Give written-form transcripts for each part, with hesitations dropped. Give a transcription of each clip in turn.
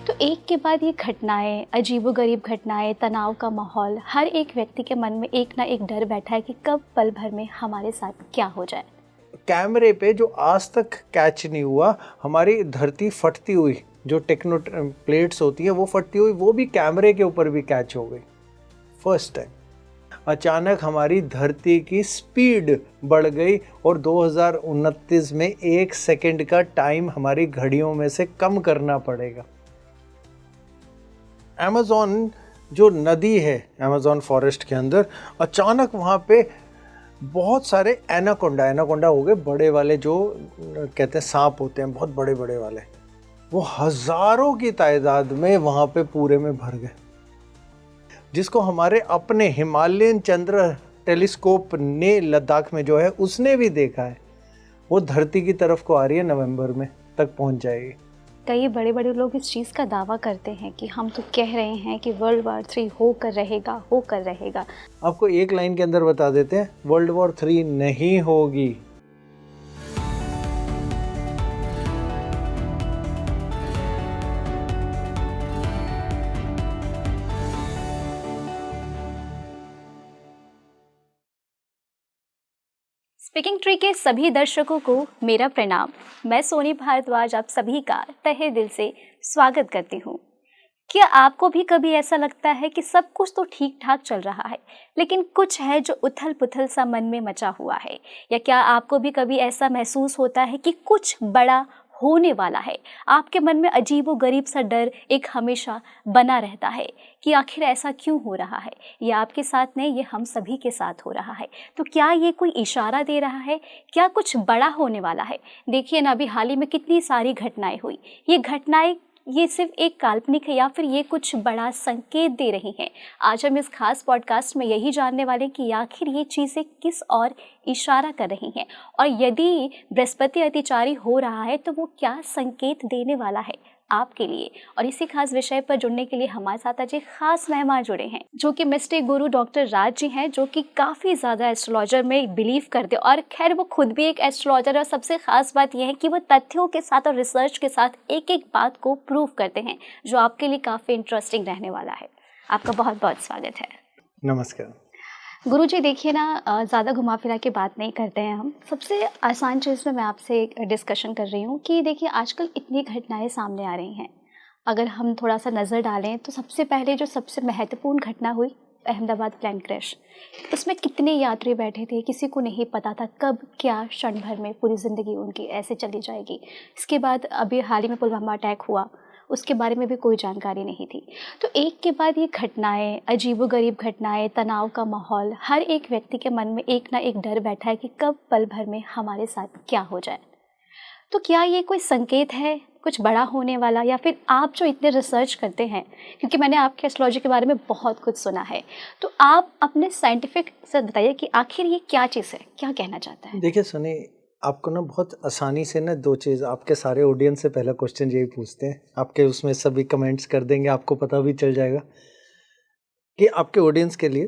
तो एक के बाद ये घटनाएं, अजीबोगरीब घटनाएं, तनाव का माहौल, हर एक व्यक्ति के मन में एक ना एक डर बैठा है कि कब पल भर में हमारे साथ क्या हो जाए। कैमरे पे जो आज तक कैच नहीं हुआ, हमारी धरती फटती हुई, जो टेक्नो प्लेट्स होती हैं वो फटती हुई, वो भी कैमरे के ऊपर भी कैच हो गई। फर्स्ट टाइम अचानक हमारी धरती की स्पीड बढ़ गई और 2029 में 1 सेकंड का टाइम हमारी घड़ियों में से कम करना पड़ेगा। अमेज़न जो नदी है, अमेज़न फॉरेस्ट के अंदर, अचानक वहाँ पे बहुत सारे एनाकोंडा हो गए, बड़े वाले जो कहते हैं सांप होते हैं, बहुत बड़े बड़े वाले, वो हजारों की तादाद में वहाँ पे पूरे में भर गए, जिसको हमारे अपने हिमालयन चंद्र टेलीस्कोप ने लद्दाख में जो है उसने भी देखा है। वो धरती की तरफ को आ रही है, नवंबर में तक पहुँच जाएगी। कई बड़े बड़े लोग इस चीज़ का दावा करते हैं कि हम तो कह रहे हैं कि वर्ल्ड वॉर 3 होकर रहेगा। आपको एक लाइन के अंदर बता देते हैं, वर्ल्ड वॉर 3 नहीं होगी। स्पीकिंग ट्री के सभी दर्शकों को मेरा प्रणाम। मैं सोनी भारद्वाज आप सभी का तहे दिल से स्वागत करती हूँ। क्या आपको भी कभी ऐसा लगता है कि सब कुछ तो ठीक ठाक चल रहा है, लेकिन कुछ है जो उथल पुथल सा मन में मचा हुआ है? या क्या आपको भी कभी ऐसा महसूस होता है कि कुछ बड़ा होने वाला है? आपके मन में अजीब व गरीब सा डर एक हमेशा बना रहता है कि आखिर ऐसा क्यों हो रहा है? ये आपके साथ नहीं, ये हम सभी के साथ हो रहा है। तो क्या ये कोई इशारा दे रहा है? क्या कुछ बड़ा होने वाला है? देखिए ना, अभी हाल ही में कितनी सारी घटनाएं हुई। ये घटनाएं ये सिर्फ एक काल्पनिक है या फिर ये कुछ बड़ा संकेत दे रही हैं? आज हम इस खास पॉडकास्ट में यही जानने वाले हैं कि आखिर ये चीज़ें किस और इशारा कर रही हैं, और यदि बृहस्पति अतिचारी हो रहा है तो वो क्या संकेत देने वाला है आपके लिए। और इसी खास विषय पर जुड़ने के लिए हमारे साथ आज एक खास मेहमान जुड़े हैं, जो कि मिस्टिक गुरु डॉक्टर राज जी हैं, जो कि काफ़ी ज़्यादा एस्ट्रोलॉजर में बिलीव करते हैं। और खैर वो खुद भी एक एस्ट्रोलॉजर है, और सबसे खास बात यह है कि वो तथ्यों के साथ और रिसर्च के साथ एक एक बात को प्रूव करते हैं, जो आपके लिए काफ़ी इंटरेस्टिंग रहने वाला है। आपका बहुत बहुत स्वागत है। नमस्कार गुरुजी, देखिए ना, ज़्यादा घुमा फिरा के बात नहीं करते हैं हम। सबसे आसान चीज़ में मैं आपसे डिस्कशन कर रही हूँ कि देखिए आजकल इतनी घटनाएं सामने आ रही हैं। अगर हम थोड़ा सा नज़र डालें तो सबसे पहले जो सबसे महत्वपूर्ण घटना हुई, अहमदाबाद प्लेन क्रैश। उसमें कितने यात्री बैठे थे, किसी को नहीं पता था कब क्या क्षण भर में पूरी ज़िंदगी उनकी ऐसे चली जाएगी। इसके बाद अभी हाल ही में पुलवामा अटैक हुआ, उसके बारे में भी कोई जानकारी नहीं थी। तो एक के बाद ये घटनाएं, अजीबोगरीब घटनाएं, तनाव का माहौल, हर एक व्यक्ति के मन में एक ना एक डर बैठा है कि कब पल भर में हमारे साथ क्या हो जाए। तो क्या ये कोई संकेत है कुछ बड़ा होने वाला, या फिर आप जो इतने रिसर्च करते हैं, क्योंकि मैंने आपके एस्ट्रोलॉजी के बारे में बहुत कुछ सुना है, तो आप अपने साइंटिफिक से बताइए कि आखिर ये क्या चीज़ है, क्या कहना चाहता है? देखिए सुनिए, आपको ना बहुत आसानी से ना दो चीज़, आपके सारे ऑडियंस से पहला क्वेश्चन यही पूछते हैं, आपके उसमें सभी कमेंट्स कर देंगे, आपको पता भी चल जाएगा कि आपके ऑडियंस के लिए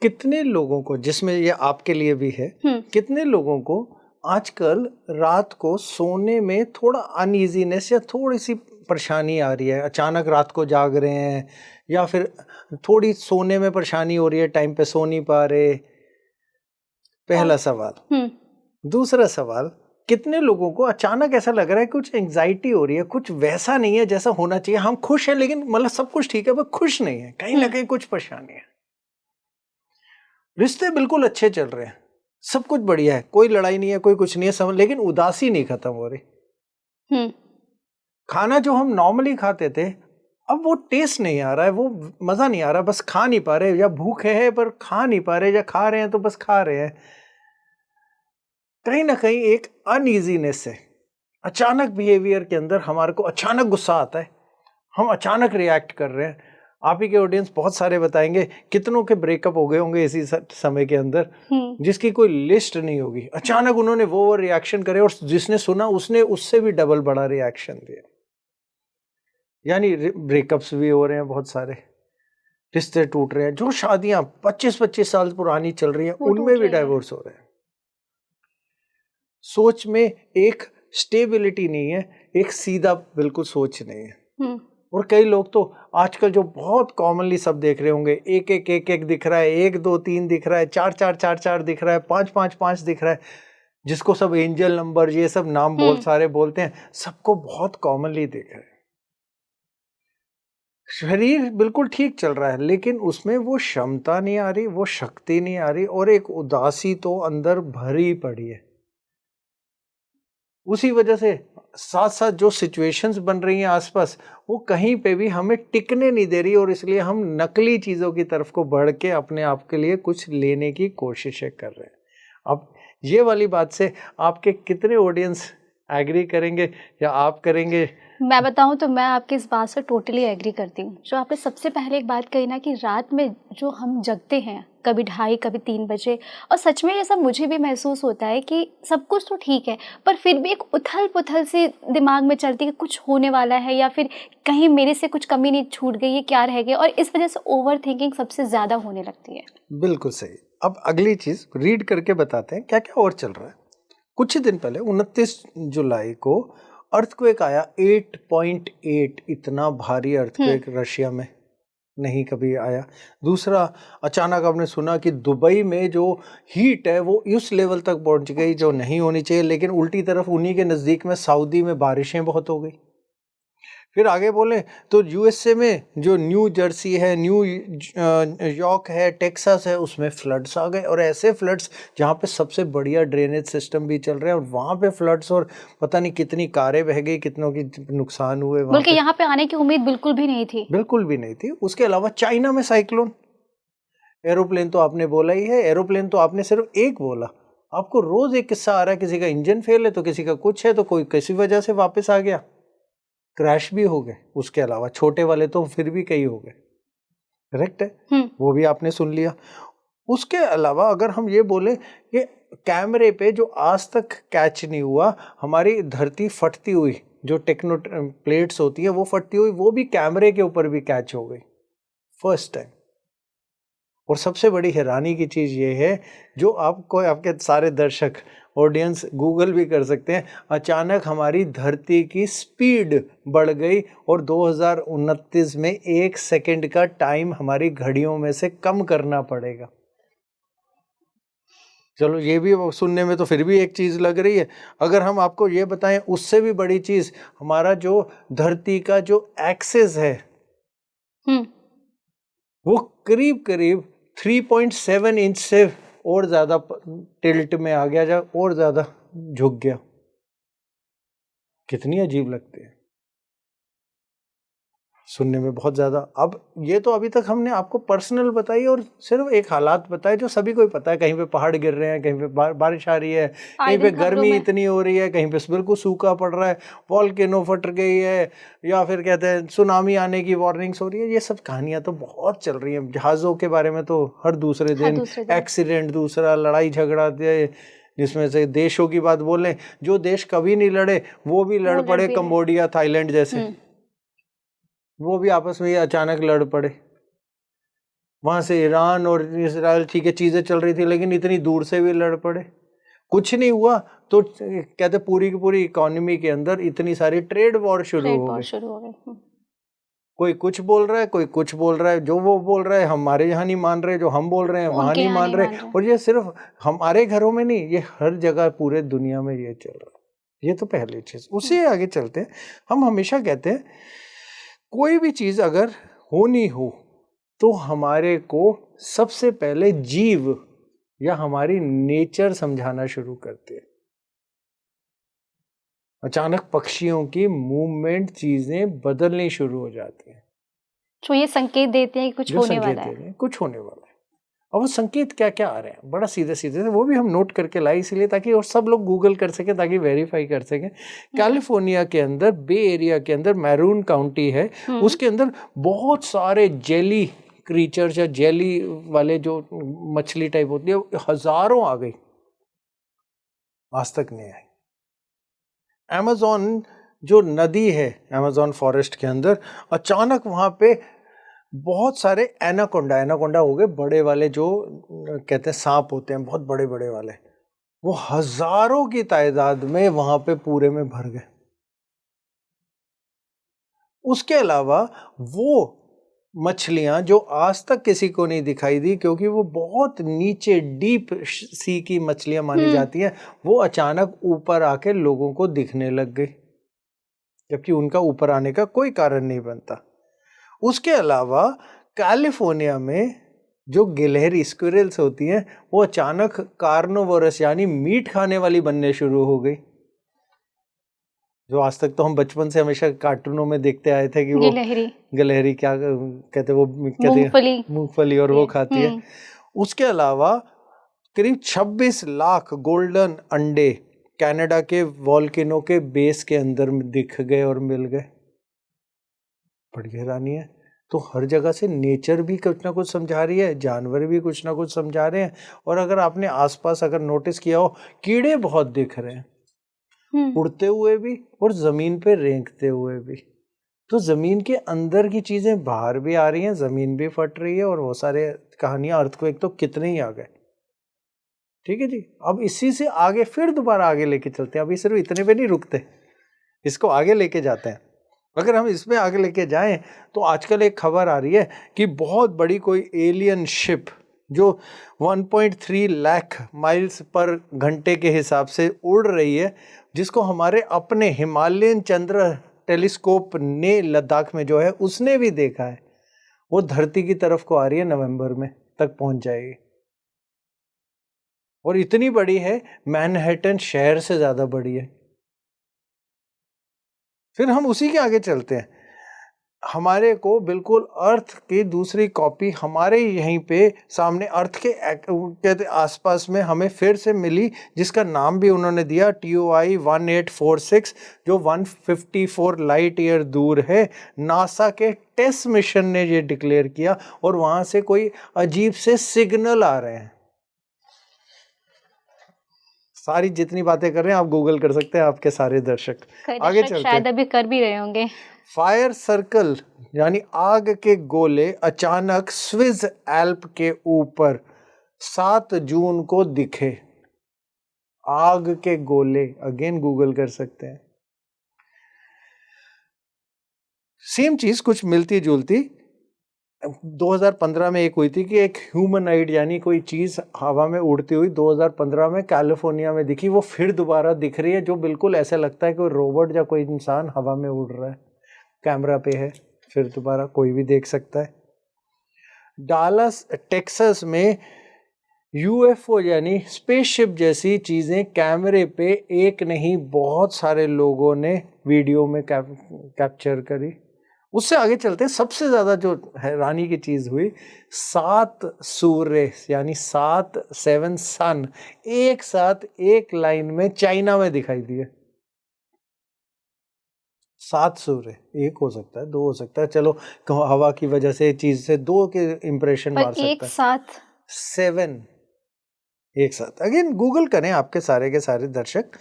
कितने लोगों को, जिसमें ये आपके लिए भी है, कितने लोगों को आजकल रात को सोने में थोड़ा अनईजीनेस या थोड़ी सी परेशानी आ रही है, अचानक रात को जाग रहे हैं, या फिर थोड़ी सोने में परेशानी हो रही है, टाइम पे सो नहीं पा रहे। पहला सवाल। दूसरा सवाल, कितने लोगों को अचानक ऐसा लग रहा है कुछ एंजाइटी हो रही है, कुछ वैसा नहीं है जैसा होना चाहिए। हम खुश हैं, लेकिन मतलब सब कुछ ठीक है, पर खुश नहीं है, कहीं ना कहीं कुछ परेशानी है। रिश्ते बिल्कुल अच्छे चल रहे हैं, सब कुछ बढ़िया है, कोई लड़ाई नहीं है, कोई कुछ नहीं है, लेकिन उदासी नहीं खत्म हो रही। खाना जो हम नॉर्मली खाते थे, अब वो टेस्ट नहीं आ रहा है, वो मजा नहीं आ रहा, बस खा नहीं पा रहे, या भूखे हैं पर खा नहीं पा रहे, या खा रहे हैं तो बस खा रहे हैं। कहीं ना कहीं एक अनईजीनेस है। अचानक बिहेवियर के अंदर हमारे को अचानक गुस्सा आता है, हम अचानक रिएक्ट कर रहे हैं। आप ही के ऑडियंस बहुत सारे बताएंगे कितनों के ब्रेकअप हो गए होंगे इसी समय के अंदर, जिसकी कोई लिस्ट नहीं होगी। अचानक उन्होंने वो रिएक्शन करे, और जिसने सुना उसने उससे भी डबल बड़ा रिएक्शन दिया। यानी ब्रेकअप्स भी हो रहे हैं, बहुत सारे रिश्ते टूट रहे हैं। जो शादियां 25-25 साल पुरानी चल रही हैं, उनमें भी डाइवोर्स हो रहे हैं। सोच में एक स्टेबिलिटी नहीं है, एक सीधा बिल्कुल सोच नहीं है। और कई लोग तो आजकल जो बहुत कॉमनली सब देख रहे होंगे, एक एक एक एक दिख रहा है, 1 2 3 दिख रहा है, 4 4 4 4 दिख रहा है, 5 5 5 दिख रहा है, जिसको सब एंजल नंबर ये सब नाम सारे बोलते हैं, सबको बहुत कॉमनली दिख रहा है। शरीर बिल्कुल ठीक चल रहा है, लेकिन उसमें वो क्षमता नहीं आ रही, वो शक्ति नहीं आ रही, और एक उदासी तो अंदर भरी पड़ी है। उसी वजह से साथ साथ जो सिचुएशंस बन रही हैं आसपास, वो कहीं पे भी हमें टिकने नहीं दे रही, और इसलिए हम नकली चीज़ों की तरफ को बढ़ के अपने आप के लिए कुछ लेने की कोशिशें कर रहे हैं। अब ये वाली बात से आपके कितने ऑडियंस एग्री करेंगे या आप करेंगे? मैं बताऊं तो मैं आपकी इस बात से टोटली एग्री करती हूँ। जो आपने सबसे पहले एक बात कही ना कि रात में जो हम जगते हैं, कभी 2:30 कभी 3 बजे, और सच में ये सब मुझे भी महसूस होता है कि सब कुछ तो ठीक है, पर फिर भी एक उथल पुथल सी दिमाग में चलती है कि कुछ होने वाला है, या फिर कहीं मेरे से कुछ कमी नहीं छूट गई है, क्या रह गया, और इस वजह से ओवर थिंकिंग सबसे ज़्यादा होने लगती है। बिल्कुल सही। अब अगली चीज़ रीड करके बताते हैं क्या क्या और चल रहा है। कुछ ही दिन पहले 29 जुलाई को अर्थक्वेक आया 8.8, इतना भारी अर्थक्वेक रशिया में नहीं कभी आया। दूसरा, अचानक आपने सुना कि दुबई में जो हीट है वो उस लेवल तक पहुंच गई जो नहीं होनी चाहिए, लेकिन उल्टी तरफ उन्हीं के नज़दीक में सऊदी में बारिशें बहुत हो गई। फिर आगे बोले तो यूएसए में जो न्यू जर्सी है, न्यू यॉर्क है, टेक्सास है, उसमें फ्लड्स आ गए, और ऐसे फ्लड्स जहाँ पे सबसे बढ़िया ड्रेनेज सिस्टम भी चल रहे हैं, और वहाँ पे फ्लड्स, और पता नहीं कितनी कारें बह गई, कितनों की नुकसान हुए। बल्कि यहाँ पे आने की उम्मीद बिल्कुल भी नहीं थी, बिल्कुल भी नहीं थी। उसके अलावा चाइना में साइक्लोन, एरोप्लेन तो आपने बोला ही है, एरोप्लेन तो आपने सिर्फ एक बोला, आपको रोज एक किस्सा आ रहा है, किसी का इंजन फेल है तो किसी का कुछ है, तो कोई किसी वजह से वापस आ गया, क्रैश भी हो गए। उसके अलावा छोटे वाले तो फिर भी कई हो गए, करेक्ट है, वो भी आपने सुन लिया। उसके अलावा अगर हम ये बोले कि कैमरे पे जो आज तक कैच नहीं हुआ, हमारी धरती फटती हुई, जो टेक्नो प्लेट्स होती है वो फटती हुई, वो भी कैमरे के ऊपर भी कैच हो गई फर्स्ट टाइम। और सबसे बड़ी हैरानी की चीज़ ये है, जो आपको आपके सारे दर्शक ऑडियंस गूगल भी कर सकते हैं, अचानक हमारी धरती की स्पीड बढ़ गई, और 2029 में 1 सेकंड का टाइम हमारी घड़ियों में से कम करना पड़ेगा। चलो ये भी सुनने में तो फिर भी एक चीज़ लग रही है। अगर हम आपको ये बताएं, उससे भी बड़ी चीज़, हमारा जो धरती का जो एक्सिस है वो करीब करीब 3.7 इंच से और ज़्यादा टिल्ट में आ गया, जब और ज़्यादा झुक गया। कितनी अजीब लगती है सुनने में, बहुत ज़्यादा। अब ये तो अभी तक हमने आपको पर्सनल बताई, और सिर्फ एक हालात बताए जो सभी को ही पता है। कहीं पे पहाड़ गिर रहे हैं, कहीं पे बारिश आ रही है, कहीं पे गर्मी इतनी हो रही है, कहीं पे बिल्कुल सूखा पड़ रहा है, वॉल्केनो फट गई है, या फिर कहते हैं सुनामी आने की वार्निंग्स हो रही है। ये सब कहानियाँ तो बहुत चल रही हैं। जहाज़ों के बारे में तो हर दूसरे दिन एक्सीडेंट, दूसरा लड़ाई झगड़ा, जिसमें से देशों की बात बोलें, जो देश कभी नहीं लड़े वो भी लड़ पड़े, कंबोडिया, थाईलैंड जैसे, वो भी आपस में अचानक लड़ पड़े। वहां से ईरान और इजराइल, ठीक है चीजें चल रही थी, लेकिन इतनी दूर से भी लड़ पड़े, कुछ नहीं हुआ तो कहते पूरी की पूरी इकोनॉमी के अंदर इतनी सारी ट्रेड वॉर शुरू हो गई। कोई कुछ बोल रहा है, कोई कुछ बोल रहा है, जो वो बोल रहा है हमारे यहाँ नहीं मान रहे, जो हम बोल रहे हैं वहां नहीं मान रहे। और ये सिर्फ हमारे घरों में नहीं, ये हर जगह पूरे दुनिया में ये चल रहा है। ये तो पहली चीज। उससे आगे चलते हैं, हम हमेशा कहते हैं कोई भी चीज अगर होनी हो तो हमारे को सबसे पहले जीव या हमारी नेचर समझाना शुरू करते हैं। अचानक पक्षियों की मूवमेंट, चीजें बदलनी शुरू हो जाती हैं, तो ये संकेत देते हैं कि कुछ होने वाला है, कुछ होने वाला है। और वो संकेत क्या क्या आ रहे हैं, बड़ा सीधे सीधे से, वो भी हम नोट करके लाए इसलिए ताकि और सब लोग गूगल कर सके, ताकि वेरीफाई कर सके। कैलिफोर्निया के अंदर, बे एरिया के अंदर, मैरून काउंटी है, उसके अंदर बहुत सारे जेली क्रीचर्स या जेली वाले जो मछली टाइप होती है, हजारों आ गई, आज तक नहीं आई। अमेज़न जो नदी है, अमेज़न फॉरेस्ट के अंदर, अचानक वहां पे बहुत सारे एनाकोंडा हो गए, बड़े वाले जो कहते हैं सांप होते हैं, बहुत बड़े बड़े वाले, वो हजारों की तादाद में वहां पे पूरे में भर गए। उसके अलावा वो मछलियां जो आज तक किसी को नहीं दिखाई दी, क्योंकि वो बहुत नीचे डीप सी की मछलियां मानी जाती हैं, वो अचानक ऊपर आके लोगों को दिखने लग गई, जबकि उनका ऊपर आने का कोई कारण नहीं बनता। उसके अलावा कैलिफोर्निया में जो गिलहरी स्क्विरल्स होती हैं, वो अचानक कार्निवोरस यानी मीट खाने वाली बनने शुरू हो गई। जो आज तक तो हम बचपन से हमेशा कार्टूनों में देखते आए थे कि वो गिलहरी क्या कहते, वो मूंगफली और वो खाती है। उसके अलावा करीब 26 लाख गोल्डन अंडे कनाडा के वोल्केनो के बेस के अंदर दिख गए और मिल गए। बड़ी हैरानी है। तो हर जगह से नेचर भी कुछ ना कुछ समझा रही है, जानवर भी कुछ ना कुछ समझा रहे हैं। और अगर आपने आसपास अगर नोटिस किया हो, कीड़े बहुत दिख रहे हैं, उड़ते हुए भी और जमीन पे रेंगते हुए भी। तो जमीन के अंदर की चीजें बाहर भी आ रही हैं, जमीन भी फट रही है, और वो सारे कहानियां अर्थक्वेक तो कितने ही आ गए। ठीक है जी। अब इसी से आगे फिर दोबारा आगे लेके चलते हैं। अभी सिर्फ इतने पे नहीं रुकते, इसको आगे लेके जाते हैं। अगर हम इसमें आगे लेके जाएं तो आजकल एक खबर आ रही है कि बहुत बड़ी कोई एलियन शिप जो 1.3 लाख माइल्स पर घंटे के हिसाब से उड़ रही है, जिसको हमारे अपने हिमालयन चंद्र टेलीस्कोप ने लद्दाख में जो है उसने भी देखा है, वो धरती की तरफ को आ रही है, नवंबर में तक पहुंच जाएगी। और इतनी बड़ी है, मैनहट्टन शहर से ज्यादा बड़ी है। फिर हम उसी के आगे चलते हैं। हमारे को बिल्कुल अर्थ की दूसरी कॉपी हमारे यहीं पे सामने अर्थ के कहते आसपास में हमें फिर से मिली, जिसका नाम भी उन्होंने दिया TOI 1846, जो 154 लाइट ईयर दूर है। नासा के टेस्ट मिशन ने ये डिक्लेयर किया, और वहां से कोई अजीब से सिग्नल आ रहे हैं। सारी जितनी बातें कर रहे हैं आप गूगल कर सकते हैं, आपके सारे दर्शक। आगे चलते हैं, शायद अभी कर भी रहे होंगे। फायर सर्कल यानी आग के गोले अचानक स्विस एल्प के ऊपर 7 जून को दिखे। आग के गोले, अगेन गूगल कर सकते हैं। सेम चीज कुछ मिलती जुलती 2015 में एक हुई थी कि एक ह्यूमनॉइड यानी कोई चीज हवा में उड़ती हुई 2015 में कैलिफोर्निया में दिखी। वो फिर दोबारा दिख रही है, जो बिल्कुल ऐसा लगता है कोई रोबोट या कोई इंसान हवा में उड़ रहा है। कैमरा पे है, फिर दोबारा कोई भी देख सकता है। डालस टेक्सास में UFO यानी स्पेसशिप जैसी चीजें कैमरे पे एक नहीं बहुत सारे लोगों ने वीडियो में कैप्चर करी। उससे आगे चलते हैं। सबसे ज्यादा जो हैरानी की चीज हुई, 7 सूर्य यानी 7 सन एक साथ एक लाइन में चाइना में दिखाई दिए। 7 सूर्य, एक हो सकता है, 2 हो सकता है, चलो हवा की वजह से चीज से 2 के इंप्रेशन मार सकता है। एक साथ 7 एक साथ। अगेन गूगल करें आपके सारे के सारे दर्शक।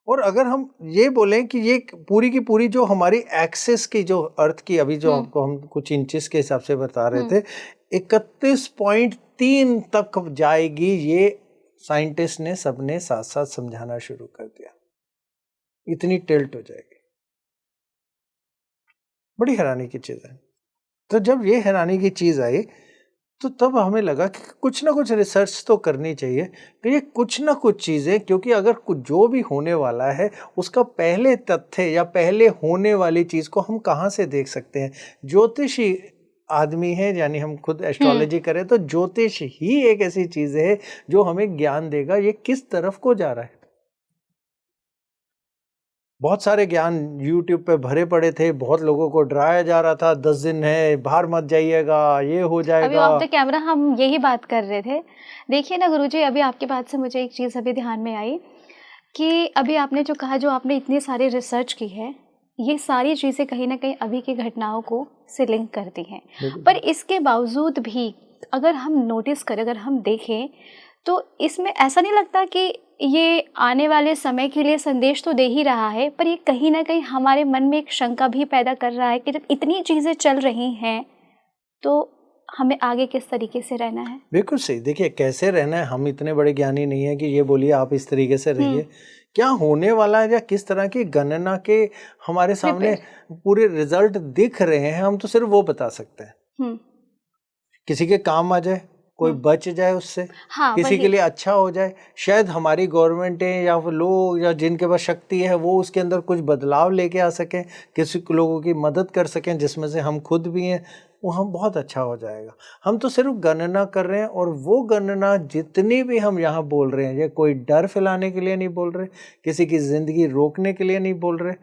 और अगर हम ये बोलें कि ये पूरी की पूरी जो हमारी एक्सिस की जो अर्थ की अभी जो आपको हम कुछ इंचेस के हिसाब से बता रहे थे, 31.3 तक जाएगी, ये साइंटिस्ट ने सबने साथ साथ समझाना शुरू कर दिया। इतनी टिल्ट हो जाएगी। बड़ी हैरानी की चीज है। तो जब ये हैरानी की चीज आई तो तब हमें लगा कि कुछ ना कुछ रिसर्च तो करनी चाहिए कि ये कुछ ना कुछ चीजें, क्योंकि अगर कुछ जो भी होने वाला है उसका पहले तथ्य या पहले होने वाली चीज को हम कहाँ से देख सकते हैं। ज्योतिषी आदमी है, यानी हम खुद एस्ट्रोलॉजी करें तो ज्योतिष ही एक ऐसी चीज है जो हमें ज्ञान देगा ये किस तरफ को जा रहा है। बहुत सारे ज्ञान YouTube पे भरे पड़े थे, बहुत लोगों को डराया जा रहा था, 10 दिन है, बाहर मत जाइएगा, ये हो जाएगा। अभी ऑफ द कैमरा हम यही बात कर रहे थे। देखिए ना गुरुजी, अभी आपकी बात से मुझे एक चीज़ अभी ध्यान में आई कि अभी आपने जो कहा, जो आपने इतनी सारी रिसर्च की है, ये सारी चीज़ें कहीं ना कहीं अभी की घटनाओं को से लिंक करती हैं। पर इसके बावजूद भी अगर हम नोटिस करें, अगर हम देखें, तो इसमें ऐसा नहीं लगता कि ये आने वाले समय के लिए संदेश तो दे ही रहा है, पर ये कहीं ना कहीं हमारे मन में एक शंका भी पैदा कर रहा है कि जब इतनी चीज़ें चल रही हैं तो हमें आगे किस तरीके से रहना है? बिल्कुल सही। देखिए कैसे रहना है, हम इतने बड़े ज्ञानी नहीं है कि ये बोलिए आप इस तरीके से रहिए। क्या होने वाला है या किस तरह की गणना के हमारे सामने पूरे रिजल्ट दिख रहे हैं, हम तो सिर्फ वो बता सकते हैं। किसी के काम आ जाए, कोई बच जाए उससे, हाँ, किसी के लिए अच्छा हो जाए, शायद हमारी गवर्नमेंटें या फिर लोग या जिनके पास शक्ति है वो उसके अंदर कुछ बदलाव लेके आ सकें, किसी लोगों की मदद कर सकें जिसमें से हम खुद भी हैं, वो हम बहुत अच्छा हो जाएगा। हम तो सिर्फ गणना कर रहे हैं, और वो गणना जितनी भी हम यहाँ बोल रहे हैं, ये कोई डर फैलाने के लिए नहीं बोल रहे, किसी की ज़िंदगी रोकने के लिए नहीं बोल रहे,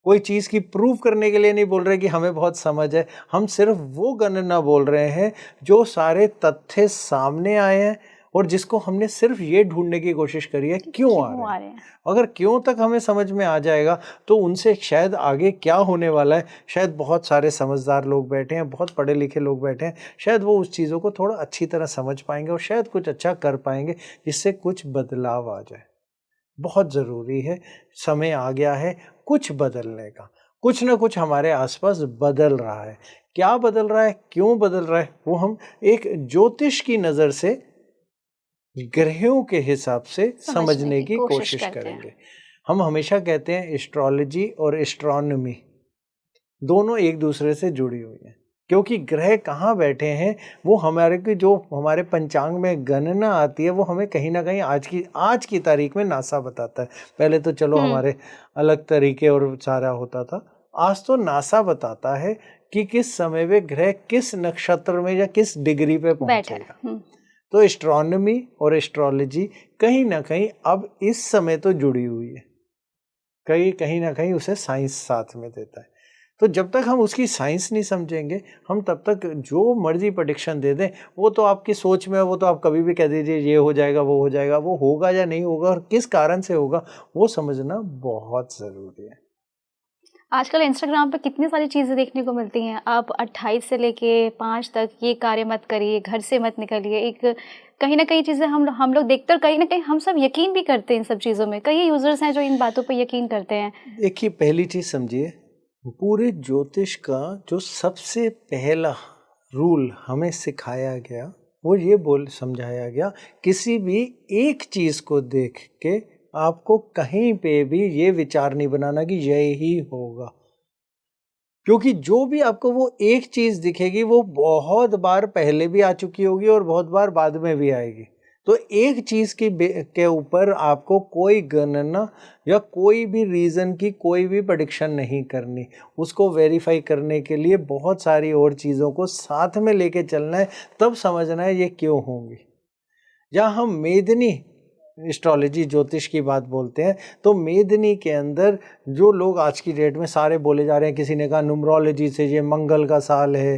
कोई चीज़ की प्रूव करने के लिए नहीं बोल रहे कि हमें बहुत समझ है। हम सिर्फ वो गणना बोल रहे हैं जो सारे तथ्य सामने आए हैं और जिसको हमने सिर्फ ये ढूंढने की कोशिश करी है क्यों आ रहे हैं। अगर क्यों तक हमें समझ में आ जाएगा तो उनसे शायद आगे क्या होने वाला है, शायद बहुत सारे समझदार लोग बैठे हैं, बहुत पढ़े लिखे लोग बैठे हैं, शायद वो उस चीज़ों को थोड़ा अच्छी तरह समझ पाएंगे और शायद कुछ अच्छा कर पाएंगे जिससे कुछ बदलाव आ जाए। बहुत ज़रूरी है, समय आ गया है कुछ बदलने का। कुछ ना कुछ हमारे आसपास बदल रहा है। क्या बदल रहा है, क्यों बदल रहा है, वो हम एक ज्योतिष की नज़र से ग्रहों के हिसाब से समझने की कोशिश करेंगे। हम हमेशा कहते हैं एस्ट्रोलॉजी और एस्ट्रोनॉमी दोनों एक दूसरे से जुड़ी हुई हैं, क्योंकि ग्रह कहाँ बैठे हैं वो हमारे की जो हमारे पंचांग में गणना आती है वो हमें कहीं ना कहीं आज की तारीख में नासा बताता है। पहले तो चलो हमारे अलग तरीके और सारा होता था, आज तो नासा बताता है कि किस समय पे ग्रह किस नक्षत्र में या किस डिग्री पे पहुंचेगा। तो एस्ट्रोनॉमी और एस्ट्रोलॉजी कहीं ना कहीं अब इस समय तो जुड़ी हुई है, कहीं ना कहीं उसे साइंस साथ में देता है। तो जब तक हम उसकी साइंस नहीं समझेंगे, हम तब तक जो मर्जी प्रेडिक्शन दे दें, वो तो आपकी सोच में है, वो तो आप कभी भी कह दीजिए ये हो जाएगा वो हो जाएगा, वो होगा या नहीं होगा और किस कारण से होगा वो समझना बहुत ज़रूरी है। आजकल इंस्टाग्राम पे कितनी सारी चीज़ें देखने को मिलती हैं। आप 28 से लेके 5 तक ये कार्य मत करिए, घर से मत निकलिए। एक कहीं ना कहीं चीज़ें हम लोग देखते हैं और कहीं ना कहीं हम सब यकीन भी करते हैं इन सब चीज़ों में। कई यूजर्स हैं जो इन बातों पे यकीन करते हैं। देखिए पहली चीज़ समझिए, पूरे ज्योतिष का जो सबसे पहला रूल हमें सिखाया गया वो ये समझाया गया, किसी भी एक चीज़ को देख के आपको कहीं पे भी ये विचार नहीं बनाना कि यही होगा, क्योंकि जो भी आपको वो एक चीज़ दिखेगी वो बहुत बार पहले भी आ चुकी होगी और बहुत बार बाद में भी आएगी। तो एक चीज़ के ऊपर आपको कोई गणना या कोई भी रीज़न की कोई भी प्रेडिक्शन नहीं करनी, उसको वेरीफाई करने के लिए बहुत सारी और चीज़ों को साथ में लेके चलना है, तब समझना है ये क्यों होंगी। या हम मेदिनी एस्ट्रोलॉजी ज्योतिष की बात बोलते हैं, तो मेदिनी के अंदर जो लोग आज की डेट में सारे बोले जा रहे हैं, किसी ने कहा न्यूमरोलॉजी से ये मंगल का साल है,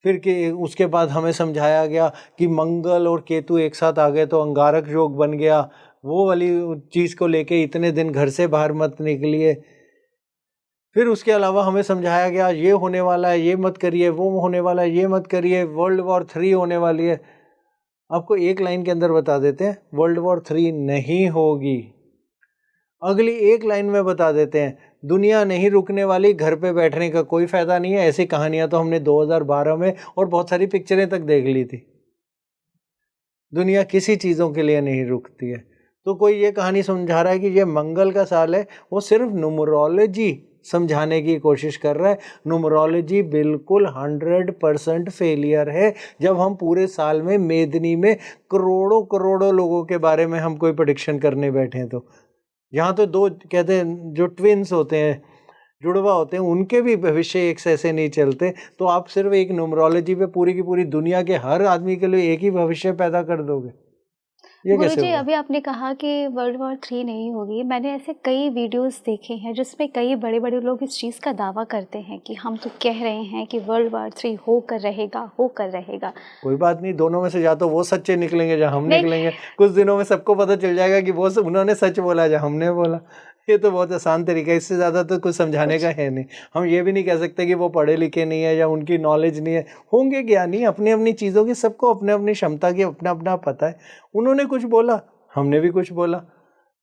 फिर कि उसके बाद हमें समझाया गया कि मंगल और केतु एक साथ आ गए तो अंगारक योग बन गया, वो वाली चीज़ को लेके इतने दिन घर से बाहर मत निकलिए। फिर उसके अलावा हमें समझाया गया ये होने वाला है, ये मत करिए, वो होने वाला है, ये मत करिए, वर्ल्ड वॉर 3 होने वाली है। आपको एक लाइन के अंदर बता देते हैं, वर्ल्ड वॉर 3 नहीं होगी। अगली एक लाइन में बता देते हैं, दुनिया नहीं रुकने वाली, घर पे बैठने का कोई फ़ायदा नहीं है। ऐसी कहानियां तो हमने 2012 में और बहुत सारी पिक्चरें तक देख ली थी। दुनिया किसी चीज़ों के लिए नहीं रुकती है। तो कोई ये कहानी समझा रहा है कि ये मंगल का साल है, वो सिर्फ न्यूमरोलॉजी समझाने की कोशिश कर रहा है। न्यूमरोलॉजी बिल्कुल 100% फेलियर है। जब हम पूरे साल में मेदिनी में करोड़ों करोड़ों लोगों के बारे में हम कोई प्रेडिक्शन करने बैठे हैं, तो यहाँ तो दो कहते हैं जो ट्विन्स होते हैं, जुड़वा होते हैं, उनके भी भविष्य एक से ऐसे नहीं चलते। तो आप सिर्फ एक न्यूमरोलॉजी पे पूरी की पूरी दुनिया के हर आदमी के लिए एक ही भविष्य पैदा कर दोगे, ये कैसे गुरुजी, होगा? अभी आपने कहा कि वर्ल्ड वॉर 3 नहीं होगी। मैंने ऐसे कई वीडियोस देखे हैं जिसमें कई बड़े बड़े लोग इस चीज़ का दावा करते हैं कि हम तो कह रहे हैं कि वर्ल्ड वॉर 3 होकर रहेगा। कोई बात नहीं, दोनों में से या तो वो सच्चे निकलेंगे या हम निकलेंगे। कुछ दिनों में सबको पता चल जाएगा कि वो उन्होंने सच बोला या हमने बोला। ये तो बहुत आसान तरीका है, इससे ज़्यादा तो कुछ समझाने का है नहीं। हम ये भी नहीं कह सकते कि वो पढ़े लिखे नहीं है या उनकी नॉलेज नहीं है। होंगे ज्ञानी, अपनी अपनी चीज़ों की, सबको अपने अपनी क्षमता की अपना अपना पता है। उन्होंने कुछ बोला, हमने भी कुछ बोला,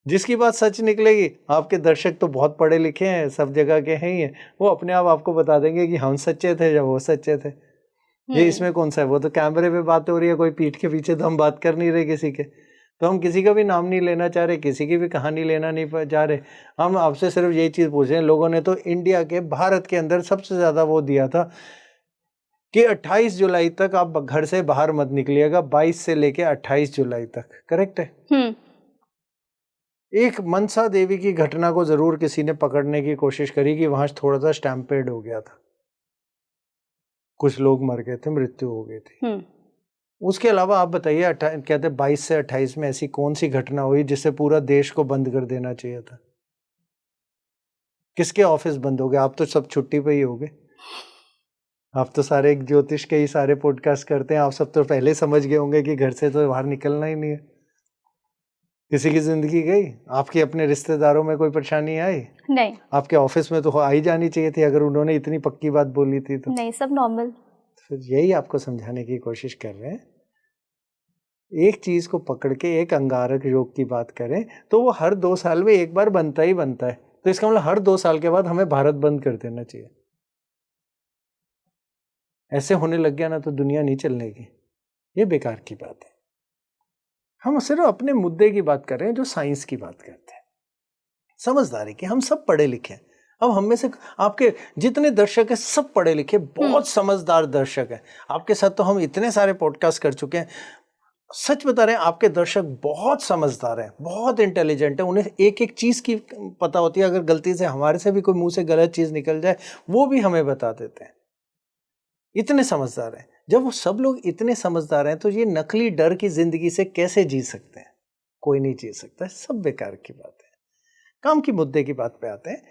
जिसकी बात सच निकलेगी, आपके दर्शक तो बहुत पढ़े लिखे हैं, सब जगह के हैं ही हैं, वो अपने आप आपको बता देंगे कि हम सच्चे थे या वो सच्चे थे। ये इसमें कौन सा है? वो तो कैमरे पे बात हो रही है, कोई पीठ के पीछे तो हम बात कर नहीं रहे किसी के, तो हम किसी का भी नाम नहीं लेना चाह रहे, किसी की भी कहानी लेना नहीं चाह रहे। हम आपसे सिर्फ यही चीज़ पूछ रहे हैं। लोगों ने तो इंडिया के, भारत के अंदर सबसे ज़्यादा वो दिया था कि 28 जुलाई तक आप घर से बाहर मत निकलिएगा, 22 से लेके 28 जुलाई तक। करेक्ट है? एक मनसा देवी की घटना को जरूर किसी ने पकड़ने की कोशिश करी कि वहां थोड़ा सा स्टैम्पेड हो गया था, कुछ लोग मर गए थे, मृत्यु हो गई थी। उसके अलावा आप बताइए, कहते 22 से 28 में ऐसी कौन सी घटना हुई जिससे पूरा देश को बंद कर देना चाहिए था? किसके ऑफिस बंद हो गए? आप तो सब छुट्टी पे ही हो गए। आप तो सारे एक ज्योतिष के ही सारे पॉडकास्ट करते हैं, आप सब तो पहले समझ गए होंगे कि घर से तो बाहर निकलना ही नहीं है। किसी की जिंदगी गई? आपके अपने रिश्तेदारों में कोई परेशानी आई? नहीं। आपके ऑफिस में तो आई जानी चाहिए थी अगर उन्होंने इतनी पक्की बात बोली थी तो। नहीं, सब नॉर्मल। तो यही आपको समझाने की कोशिश कर रहे हैं। एक चीज को पकड़ के एक अंगारक योग की बात करें तो वो हर 2 साल में एक बार बनता ही बनता है, तो इसका मतलब हर 2 साल के बाद हमें भारत बंद कर देना चाहिए। ऐसे होने लग गया ना तो दुनिया नहीं चलने की। ये बेकार की बात है। हम सिर्फ अपने मुद्दे की बात कर रहे हैं, जो साइंस की बात करते हैं, समझदारी की। हम सब पढ़े लिखे हैं। अब हम में से आपके जितने दर्शक हैं सब पढ़े लिखे, बहुत समझदार दर्शक हैं। आपके साथ तो हम इतने सारे पॉडकास्ट कर चुके हैं। सच बता रहे हैं, आपके दर्शक बहुत समझदार हैं, बहुत इंटेलिजेंट हैं। उन्हें एक एक चीज की पता होती है। अगर गलती से हमारे से भी कोई मुंह से गलत चीज निकल जाए वो भी हमें बता देते हैं। इतने समझदार हैं। जब वो सब लोग इतने समझदार हैं तो ये नकली डर की जिंदगी से कैसे जी सकते हैं? कोई नहीं जी सकता। सब बेकार की बात है। काम की मुद्दे की बात पे आते हैं।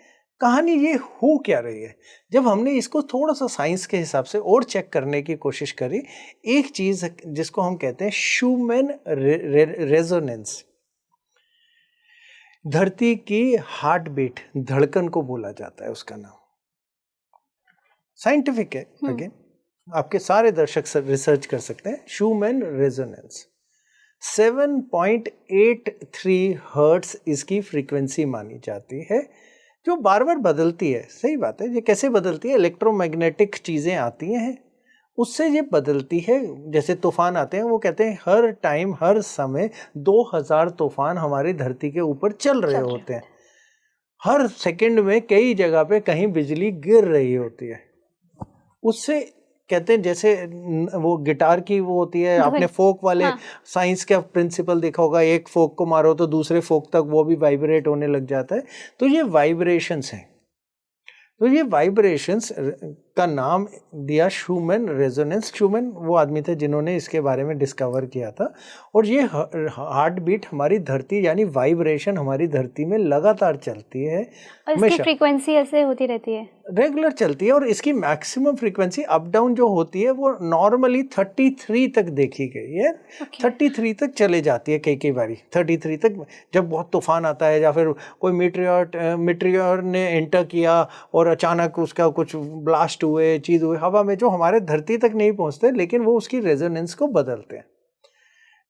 कहानी ये हो क्या रही है? जब हमने इसको थोड़ा सा साइंस के हिसाब से और चेक करने की कोशिश करी, एक चीज जिसको हम कहते हैं शूमैन रेजोनेंस, धरती की हार्ट बीट, धड़कन को बोला जाता है, उसका नाम साइंटिफिक है। अगेन आपके सारे दर्शक रिसर्च कर सकते हैं। शूमैन रेजोनेंस 7.83 हर्ट्ज इसकी फ्रीक्वेंसी मानी जाती है, जो बार बार बदलती है। सही बात है। ये कैसे बदलती है? इलेक्ट्रोमैग्नेटिक चीजें आती हैं, उससे ये बदलती है। जैसे तूफान आते हैं, वो कहते हैं हर टाइम, हर समय 2000 तूफान हमारी धरती के ऊपर चल रहे होते हैं। हर सेकंड में कई जगह पे कहीं बिजली गिर रही होती है। उससे कहते हैं, जैसे वो गिटार की वो होती है, आपने फोक वाले साइंस का प्रिंसिपल देखा होगा, एक फोक को मारो तो दूसरे फोक तक वो भी वाइब्रेट होने लग जाता है। तो ये वाइब्रेशंस हैं। तो ये वाइब्रेशंस का नाम दिया शूमैन रेजोनेंस। शूमैन वो आदमी थे जिन्होंने इसके बारे में डिस्कवर किया था। और ये हार्ट बीट हमारी धरती, यानी वाइब्रेशन हमारी धरती में लगातार चलती है। और इसकी फ्रीक्वेंसी ऐसे होती रहती है, रेगुलर चलती है। और इसकी मैक्सिमम फ्रीक्वेंसी अप डाउन जो होती है वो नॉर्मली 33 तक देखी गई है। 33 तक चले जाती है कई बारी। 33 तक जब बहुत तूफान आता है या फिर कोई मीटियोर ने एंटर किया और अचानक उसका कुछ ब्लास्ट हुए, चीज हुए हवा में, जो हमारे धरती तक नहीं पहुंचते, लेकिन वो उसकी रेजोनेंस को बदलते हैं।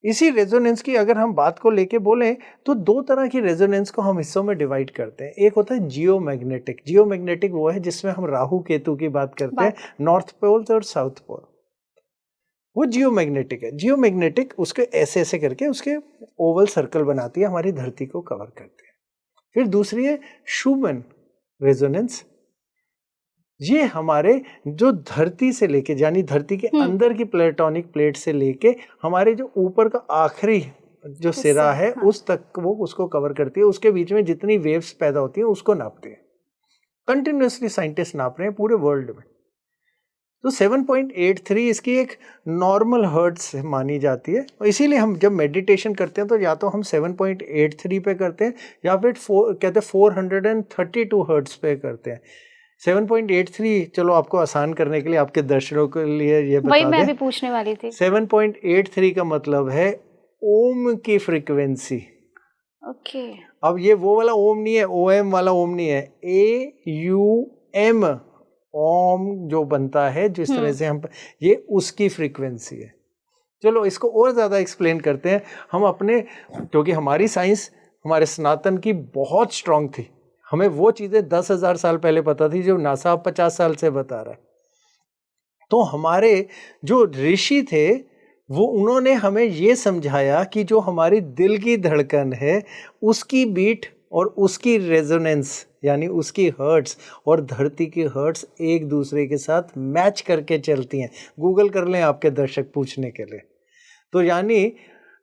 इसी रेजोनेंस की अगर हम बात को लेके बोलें तो 2 तरह की रेजोनेंस को हम हिस्सों में डिवाइड करते हैं। एक होता है जियोमैग्नेटिक। जियोमैग्नेटिक वो है जिसमें हम राहु केतु की बात करते हैं, नॉर्थ पोल और साउथ पोल, वो जियोमैग्नेटिक है। जियोमैग्नेटिक उसके ऐसे ऐसे करके उसके ओवल सर्कल बनाती है, हमारी धरती को कवर करती है। फिर दूसरी है शूमैन रेजोनेंस। ये हमारे जो धरती से लेके, यानी धरती के अंदर की प्लेटोनिक प्लेट से लेके हमारे जो ऊपर का आखिरी जो सिरा है उस तक वो उसको कवर करती है। उसके बीच में जितनी वेव्स पैदा होती है उसको नापती है। कंटिन्यूसली साइंटिस्ट नाप रहे हैं पूरे वर्ल्ड में। तो 7.83 इसकी एक नॉर्मल हर्ट्ज मानी जाती है। और इसीलिए हम जब मेडिटेशन करते हैं तो या तो हम 7.83 पे करते हैं या फिर कहते हैं 432 हर्ट्ज पे करते हैं। 7.83 चलो आपको आसान करने के लिए, आपके दर्शकों के लिए ये बता दें, वही मैं भी पूछने वाली थी। 7.83 का मतलब है ओम की फ्रीक्वेंसी। ओके। अब ये वो वाला ओम नहीं है, OM वाला ओम नहीं है, AUM ओम जो बनता है जिस तरह से हम, ये उसकी फ्रीक्वेंसी है। चलो इसको और ज्यादा एक्सप्लेन करते हैं हम अपने, क्योंकि हमारी साइंस हमारे सनातन की बहुत स्ट्रांग थी। हमें वो चीजें 10,000 साल पहले पता थी जो नासा 50 साल से बता रहा है। तो हमारे जो ऋषि थे वो उन्होंने हमें ये समझाया कि जो हमारी दिल की धड़कन है उसकी बीट और उसकी रेजोनेंस यानी उसकी हर्ट्स और धरती की हर्ट्स एक दूसरे के साथ मैच करके चलती हैं। गूगल कर लें आपके दर्शक पूछने के लिए। तो यानी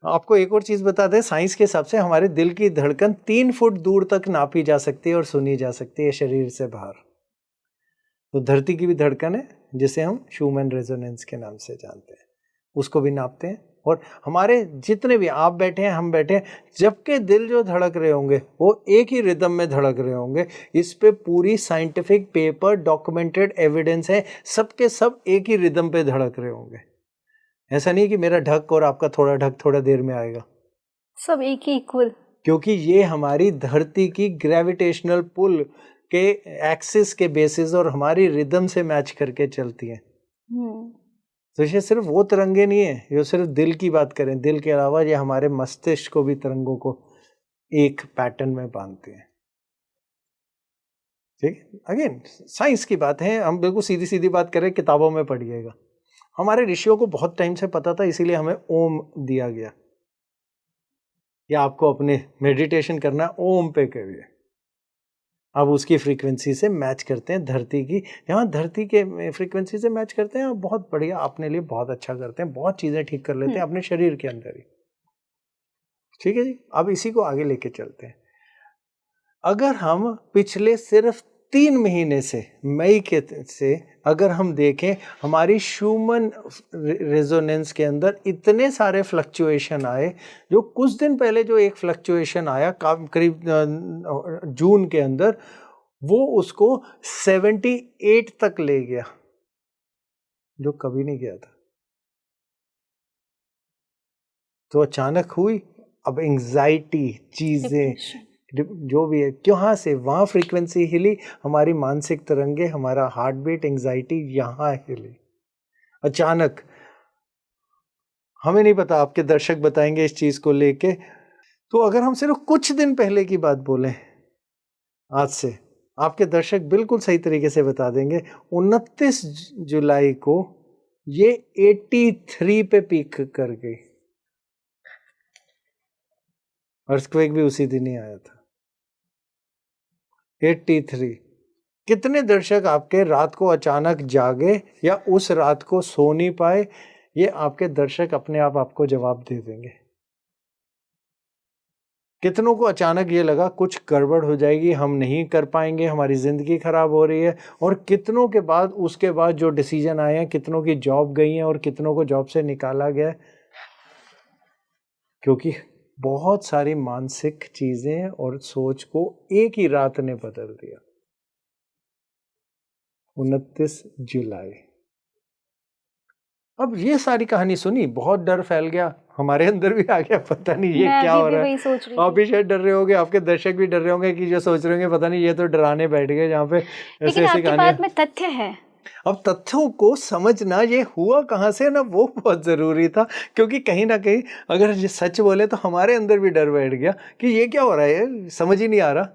आपको एक और चीज़ बता दें, साइंस के हिसाब से हमारे दिल की धड़कन 3 फुट दूर तक नापी जा सकती है और सुनी जा सकती है शरीर से बाहर। तो धरती की भी धड़कन है जिसे हम ह्यूमन रेजोनेंस के नाम से जानते हैं, उसको भी नापते हैं। और हमारे जितने भी आप बैठे हैं, हम बैठे हैं, जबकि दिल जो धड़क रहे होंगे वो एक ही रिदम में धड़क रहे होंगे। इस पे पूरी साइंटिफिक पेपर डॉक्यूमेंटेड एविडेंस है, सबके सब एक ही रिदम पे धड़क रहे होंगे। ऐसा नहीं कि मेरा ढक और आपका थोड़ा ढक थोड़ा देर में आएगा, सब एक ही इक्वल, क्योंकि ये हमारी धरती की ग्रेविटेशनल पुल के एक्सिस के बेसिस और हमारी रिदम से मैच करके चलती है। तो ये सिर्फ वो तरंगे नहीं है, ये सिर्फ दिल की बात करें, दिल के अलावा ये हमारे मस्तिष्क को भी तरंगों को एक पैटर्न में बांधते हैं। ठीक, अगेन साइंस की बात है, हम बिल्कुल सीधी सीधी बात करें, किताबों में पढ़िएगा। हमारे ऋषियों को बहुत टाइम से पता था, इसीलिए हमें ओम दिया गया, या आपको अपने मेडिटेशन करना है ओम पे करिए। अब उसकी फ्रीक्वेंसी से मैच करते हैं धरती की, यहाँ धरती के फ्रीक्वेंसी से मैच करते हैं, बहुत बढ़िया, अपने लिए बहुत अच्छा करते हैं, बहुत चीज़ें ठीक कर लेते हैं अपने शरीर के अंदर ही। ठीक है जी, अब इसी को आगे लेके चलते हैं। अगर हम पिछले सिर्फ 3 महीने से, मई के से अगर हम देखें, हमारी ह्यूमन रेजोनेंस के अंदर इतने सारे फ्लक्चुएशन आए। जो कुछ दिन पहले जो एक फ्लक्चुएशन आया करीब जून के अंदर, वो उसको 78 तक ले गया, जो कभी नहीं गया था। तो अचानक हुई, अब एंजाइटी चीजें जो भी है, कहाँ से वहाँ फ्रीक्वेंसी हिली, हमारी मानसिक तरंगे, हमारा हार्ट बीट, एंजाइटी यहाँ हिली अचानक। हमें नहीं पता, आपके दर्शक बताएंगे इस चीज़ को लेके। तो अगर हम सिर्फ कुछ दिन पहले की बात बोलें, आज से आपके दर्शक बिल्कुल सही तरीके से बता देंगे। 29 जुलाई को ये 83 पे पीक कर गई। अर्थक्वेक भी उसी दिन ही आया था, 83। कितने दर्शक आपके रात को अचानक जागे या उस रात को सो नहीं पाए, ये आपके दर्शक अपने आप आपको जवाब दे देंगे। कितनों को अचानक ये लगा कुछ गड़बड़ हो जाएगी, हम नहीं कर पाएंगे, हमारी ज़िंदगी ख़राब हो रही है। और कितनों के बाद, उसके बाद जो डिसीजन आए हैं, कितनों की जॉब गई हैं और कितनों को जॉब से निकाला गया, क्योंकि बहुत सारी मानसिक चीज़ें और सोच को एक ही रात ने बदल दिया। 29 जुलाई। अब ये सारी कहानी सुनी, बहुत डर फैल गया, हमारे अंदर भी आ गया, पता नहीं ये क्या हो रहा है। आप भी शायद डर रहे होंगे, आपके दर्शक भी डर रहे होंगे कि जो सोच रहे होंगे पता नहीं ये तो डराने बैठ गए जहाँ पे ऐसे ऐसी कहानियां। बात में तथ्य है। अब तथ्यों को समझना, ये हुआ कहाँ से ना, वो बहुत ज़रूरी था। क्योंकि कहीं ना कहीं अगर ये सच बोले तो हमारे अंदर भी डर बैठ गया कि ये क्या हो रहा है, समझ ही नहीं आ रहा,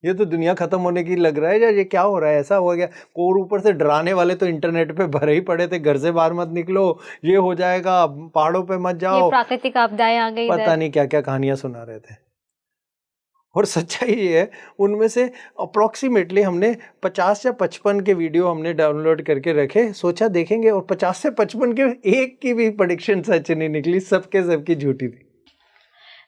ये तो दुनिया खत्म होने की लग रहा है, या ये क्या हो रहा है, ऐसा हो गया। और ऊपर से डराने वाले तो इंटरनेट पे भरे ही पड़े थे, घर से बाहर मत निकलो, ये हो जाएगा, पहाड़ों पे मत जाओ, ये प्राकृतिक आपदाएं आ गई, पता नहीं क्या क्या कहानियां सुना रहे थे। और सच्चाई ये है, उनमें से अप्रॉक्सीमेटली हमने 50 या 55 के वीडियो हमने डाउनलोड करके रखे, सोचा देखेंगे, और 50 से 55 के एक की भी प्रेडिक्शन सच नहीं निकली, सबकी झूठी थी।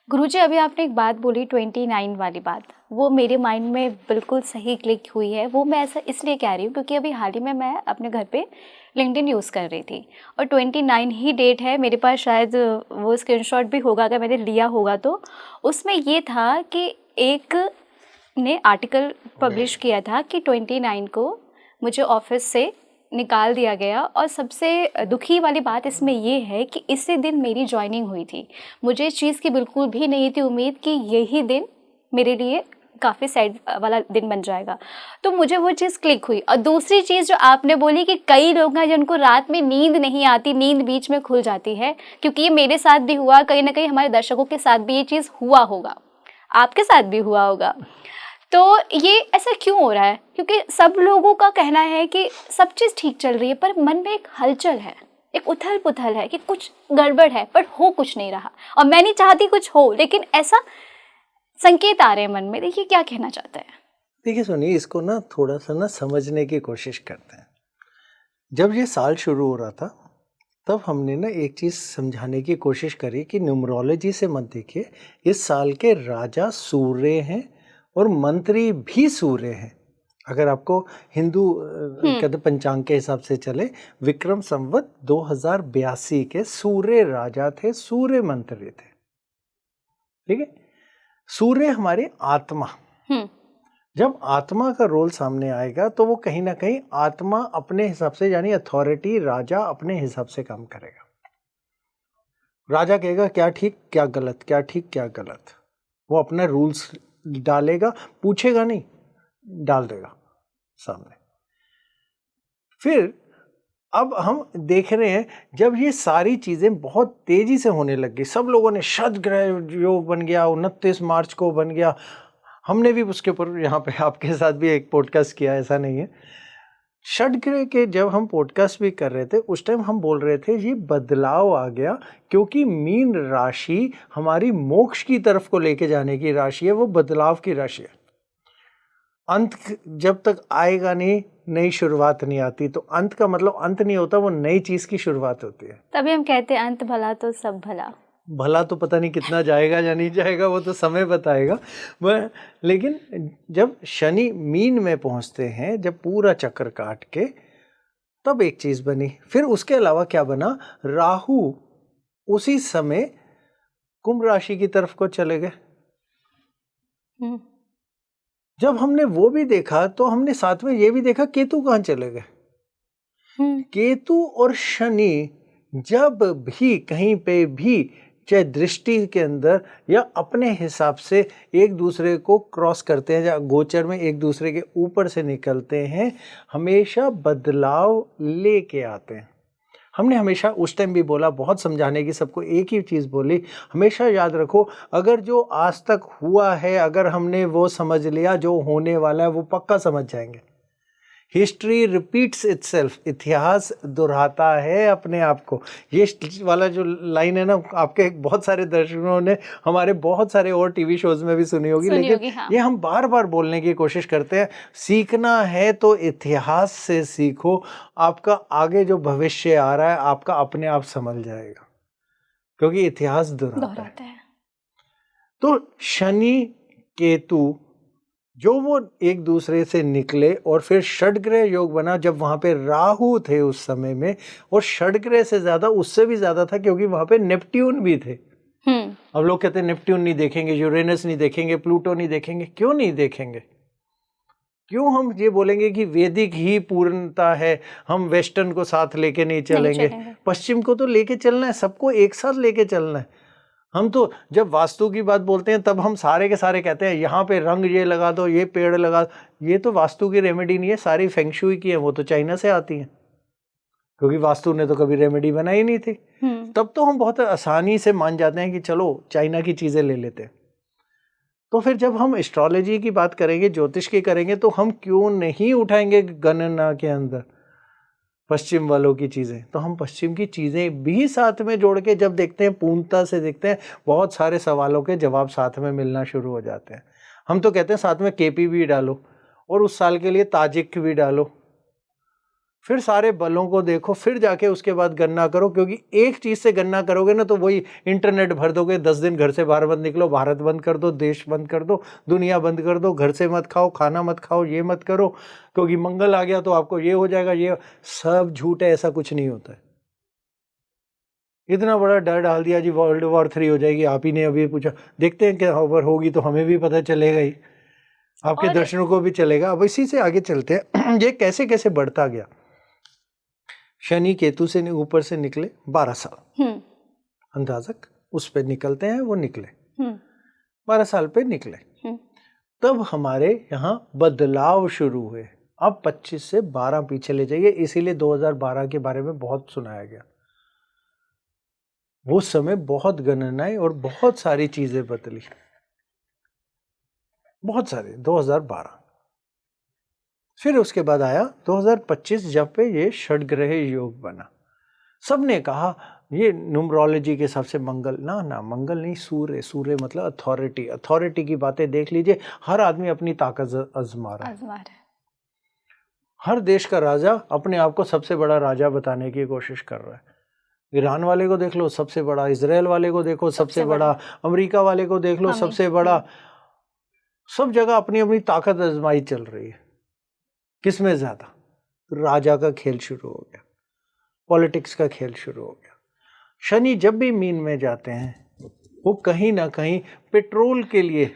गुरुजी, अभी आपने एक बात बोली 29 वाली बात, वो मेरे माइंड में बिल्कुल सही क्लिक हुई है। वो मैं ऐसा इसलिए कह रही हूँ क्योंकि अभी हाल ही में मैं अपने घर पे लिंक्डइन यूज़ कर रही थी और 29 ही डेट है मेरे पास, शायद वो स्क्रीनशॉट भी होगा अगर मैंने लिया होगा तो। उसमें ये था कि एक ने आर्टिकल पब्लिश किया था कि 29 को मुझे ऑफिस से निकाल दिया गया। और सबसे दुखी वाली बात इसमें ये है कि इसी दिन मेरी जॉइनिंग हुई थी। मुझे इस चीज़ की बिल्कुल भी नहीं थी उम्मीद कि यही दिन मेरे लिए काफ़ी सैड वाला दिन बन जाएगा। तो मुझे वो चीज़ क्लिक हुई। और दूसरी चीज़ जो आपने बोली कि कई लोग हैं जिनको रात में नींद नहीं आती, नींद बीच में खुल जाती है, क्योंकि ये मेरे साथ भी हुआ, कहीं ना कहीं हमारे दर्शकों के साथ भी ये चीज़ हुआ होगा, आपके साथ भी हुआ होगा। तो ये ऐसा क्यों हो रहा है? क्योंकि सब लोगों का कहना है कि सब चीज़ ठीक चल रही है, पर मन में एक हलचल है, एक उथल पुथल है कि कुछ गड़बड़ है, पर हो कुछ नहीं रहा। और मैं नहीं चाहती कुछ हो, लेकिन ऐसा संकेत आ रहे हैं मन में। देखिए क्या कहना चाहता है। देखिए सुनिए, इसको ना थोड़ा सा ना समझने की कोशिश करते हैं। जब ये साल शुरू हो रहा था, तब हमने ना एक चीज़ समझाने की कोशिश करी कि न्यूमरोलॉजी से मत देखिए, इस साल के राजा सूर्य हैं और मंत्री भी सूर्य हैं। अगर आपको हिंदू कहते पंचांग के हिसाब से चले, विक्रम संवत 2082 के सूर्य राजा थे, सूर्य मंत्री थे। ठीक है, सूर्य हमारी आत्मा। जब आत्मा का रोल सामने आएगा तो वो कहीं ना कहीं आत्मा अपने हिसाब से, यानी अथॉरिटी राजा अपने हिसाब से काम करेगा। राजा कहेगा क्या ठीक क्या गलत, क्या ठीक क्या गलत, वो अपना रूल्स डालेगा, पूछेगा नहीं, डाल देगा सामने। फिर अब हम देख रहे हैं, जब ये सारी चीजें बहुत तेजी से होने लग गई, सब लोगों ने शतग्रह योग बन गया, 29 मार्च को बन गया। हमने भी उसके ऊपर यहाँ पे आपके साथ भी एक पॉडकास्ट किया, ऐसा नहीं है। षडग्रह के जब हम पॉडकास्ट भी कर रहे थे, उस टाइम हम बोल रहे थे ये बदलाव आ गया, क्योंकि मीन राशि हमारी मोक्ष की तरफ को लेके जाने की राशि है, वो बदलाव की राशि है। अंत जब तक आएगा नहीं, नई शुरुआत नहीं आती। तो अंत का मतलब अंत नहीं होता, वो नई चीज की शुरुआत होती है। तभी हम कहते हैं अंत भला तो सब भला। भला तो पता नहीं कितना जाएगा या नहीं जाएगा, वो तो समय बताएगा। वह लेकिन जब शनि मीन में पहुंचते हैं, जब पूरा चक्कर काट के, तब एक चीज बनी। फिर उसके अलावा क्या बना, राहु उसी समय कुंभ राशि की तरफ को चले गए। जब हमने वो भी देखा तो हमने साथ में ये भी देखा केतु कहाँ चले गए। केतु और शनि जब भी कहीं पे भी, चाहे दृष्टि के अंदर या अपने हिसाब से एक दूसरे को क्रॉस करते हैं, या गोचर में एक दूसरे के ऊपर से निकलते हैं, हमेशा बदलाव लेके आते हैं। हमने हमेशा उस टाइम भी बोला, बहुत समझाने की सबको एक ही चीज़ बोली, हमेशा याद रखो, अगर जो आज तक हुआ है, अगर हमने वो समझ लिया, जो होने वाला है वो पक्का समझ जाएंगे। हिस्ट्री रिपीट्स इटसेल्फ, इतिहास दोहराता है अपने आप को। ये वाला जो लाइन है ना, आपके बहुत सारे दर्शकों ने हमारे बहुत सारे और टीवी शोज में भी सुनी होगी, लेकिन हाँ। ये हम बार बार बोलने की कोशिश करते हैं। सीखना है तो इतिहास से सीखो, आपका आगे जो भविष्य आ रहा है आपका अपने आप समझ जाएगा, क्योंकि इतिहास दोहराता है। तो शनि केतु जो वो एक दूसरे से निकले और फिर षडग्रह योग बना, जब वहां पे राहु थे उस समय में, और षडग्रह से ज्यादा उससे भी ज्यादा था, क्योंकि वहां पे नेपट्यून भी थे। अब लोग कहते हैं नेपट्यून नहीं देखेंगे, यूरेनस नहीं देखेंगे, प्लूटो नहीं देखेंगे। क्यों नहीं देखेंगे? क्यों हम ये बोलेंगे कि वैदिक ही पूर्णता है, हम वेस्टर्न को साथ लेके नहीं चलेंगे? पश्चिम को तो लेके चलना है, सबको एक साथ लेके चलना है। हम तो जब वास्तु की बात बोलते हैं तब हम सारे के सारे कहते हैं यहाँ पे रंग ये लगा दो, ये पेड़ लगा दो। ये तो वास्तु की रेमेडी नहीं है, सारी फेंगशुई की है, वो तो चाइना से आती है, क्योंकि वास्तु ने तो कभी रेमेडी बनाई नहीं थी। तब तो हम बहुत आसानी से मान जाते हैं कि चलो चाइना की चीजें ले लेते हैं। तो फिर जब हम एस्ट्रोलॉजी की बात करेंगे, ज्योतिष की करेंगे, तो हम क्यों नहीं उठाएंगे गणना के अंदर पश्चिम वालों की चीज़ें? तो हम पश्चिम की चीज़ें भी साथ में जोड़ के जब देखते हैं, पूर्णता से देखते हैं, बहुत सारे सवालों के जवाब साथ में मिलना शुरू हो जाते हैं। हम तो कहते हैं साथ में केपी भी डालो, और उस साल के लिए ताजिक भी डालो, फिर सारे बलों को देखो, फिर जाके उसके बाद गणना करो। क्योंकि एक चीज़ से गणना करोगे ना तो वही इंटरनेट भर दोगे, 10 दिन घर से बाहर मत निकलो, भारत बंद कर दो, देश बंद कर दो, दुनिया बंद कर दो, घर से मत खाओ, खाना मत खाओ, ये मत करो, क्योंकि मंगल आ गया तो आपको ये हो जाएगा। ये सब झूठ है, ऐसा कुछ नहीं होता है। इतना बड़ा डर डाल दिया जी, वर्ल्ड वॉर 3 हो जाएगी। आप ही ने अभी पूछा, देखते हैं क्या खबर होगी, तो हमें भी पता चलेगा ही, आपके दर्शकों को भी चलेगा। अब इसी से आगे चलते हैं। ये कैसे कैसे बढ़ता गया। शनि केतु से ऊपर से निकले 12 साल, अंदाजक उस पे निकलते हैं, वो निकले 12 साल पे निकले। तब हमारे यहाँ बदलाव शुरू हुए। अब 25 से 12 पीछे ले जाइए, इसीलिए 2012 के बारे में बहुत सुनाया गया। वो समय बहुत गणनाएं और बहुत सारी चीजें बदली। बहुत सारे 2012। फिर उसके बाद आया 2025 जब पे ये षड्ग्रह योग बना। सबने कहा ये न्यूमरोलॉजी के हिसाब से मंगल, ना मंगल नहीं, सूर्य। सूर्य मतलब अथॉरिटी की बातें देख लीजिए। हर आदमी अपनी ताकत आजमा रहा है। हर देश का राजा अपने आप को सबसे बड़ा राजा बताने की कोशिश कर रहा है। ईरान वाले को देख लो सबसे बड़ा, इजराइल वाले को देखो सबसे बड़ा, अमेरिका वाले को देख लो सबसे बड़ा। सब जगह अपनी अपनी ताकत आजमाई चल रही है। किसमें ज्यादा? राजा का खेल शुरू हो गया, पॉलिटिक्स का खेल शुरू हो गया। शनि जब भी मीन में जाते हैं वो कहीं ना कहीं पेट्रोल के लिए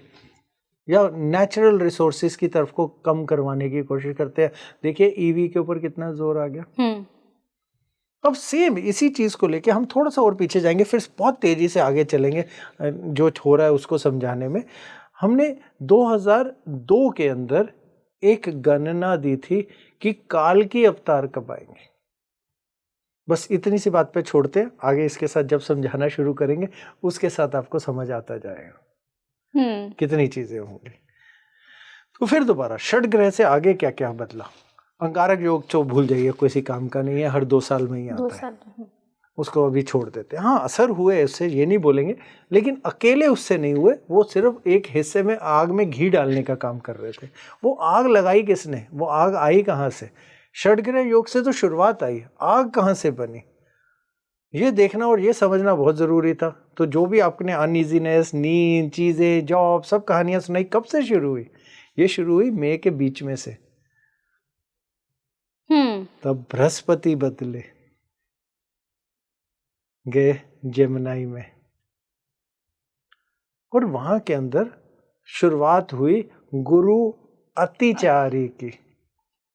या नेचुरल रिसोर्सेज की तरफ को कम करवाने की कोशिश करते हैं। देखिए ईवी के ऊपर कितना जोर आ गया। अब सेम इसी चीज को लेके हम थोड़ा सा और पीछे जाएंगे, फिर बहुत तेजी से आगे चलेंगे जो हो रहा है उसको समझाने में। हमने 2002 के अंदर एक गणना दी थी कि काल की अवतार कब आएंगे। बस इतनी सी बात पे छोड़ते हैं, आगे इसके साथ जब समझाना शुरू करेंगे उसके साथ आपको समझ आता जाएगा कितनी चीजें होंगी। तो फिर दोबारा षड्ग्रह से आगे क्या क्या बदला। अंगारक योग तो भूल जाइए, किसी काम का नहीं है, हर 2 साल में ही आता है, उसको अभी छोड़ देते हैं। हाँ असर हुए उससे, ये नहीं बोलेंगे, लेकिन अकेले उससे नहीं हुए। वो सिर्फ एक हिस्से में आग में घी डालने का काम कर रहे थे। वो आग लगाई किसने? वो आग आई कहाँ से? षड्ग्रह योग से तो शुरुआत आई, आग कहाँ से बनी ये देखना और ये समझना बहुत जरूरी था। तो जो भी आपने अनइजीनेस, नींद, चीजें, जॉब, सब कहानियां सुनाई, कब से शुरू हुई? ये शुरू हुई मई के बीच में से। तब बृहस्पति बदले गए जेमिनी में और वहां के अंदर शुरुआत हुई गुरु अतिचारी की।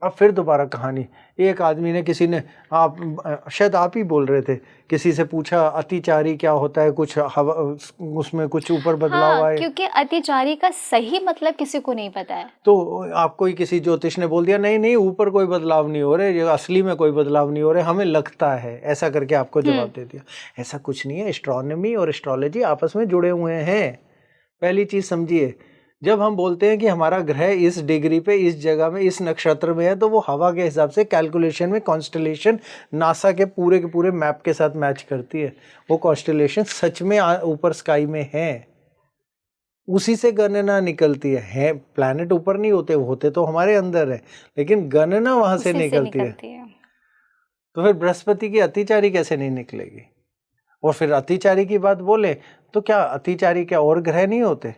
अब फिर दोबारा कहानी। एक आदमी ने, किसी ने, आप शायद आप ही बोल रहे थे, किसी से पूछा अतिचारी क्या होता है, कुछ उसमें कुछ ऊपर बदलाव आए। क्योंकि अतिचारी का सही मतलब किसी को नहीं पता है। तो आपको ही किसी ज्योतिष ने बोल दिया नहीं ऊपर कोई बदलाव नहीं हो रहे, असली में कोई बदलाव नहीं हो रहे, हमें लगता है, ऐसा करके आपको जवाब दे दिया। ऐसा कुछ नहीं है। एस्ट्रोनॉमी और एस्ट्रोलॉजी आपस में जुड़े हुए हैं। पहली चीज समझिए, जब हम बोलते हैं कि हमारा ग्रह इस डिग्री पे, इस जगह में, इस नक्षत्र में है, तो वो हवा के हिसाब से कैलकुलेशन में कॉन्स्टलेशन नासा के पूरे मैप के साथ मैच करती है। वो कॉन्स्टलेशन सच में ऊपर स्काई में है, उसी से गणना निकलती है। प्लैनेट ऊपर नहीं होते तो हमारे अंदर है, लेकिन गणना वहां से निकलती है। तो फिर बृहस्पति की अतिचारी कैसे नहीं निकलेगी? और फिर अतिचारी की बात बोले तो क्या अतिचारी क्या और ग्रह नहीं होते?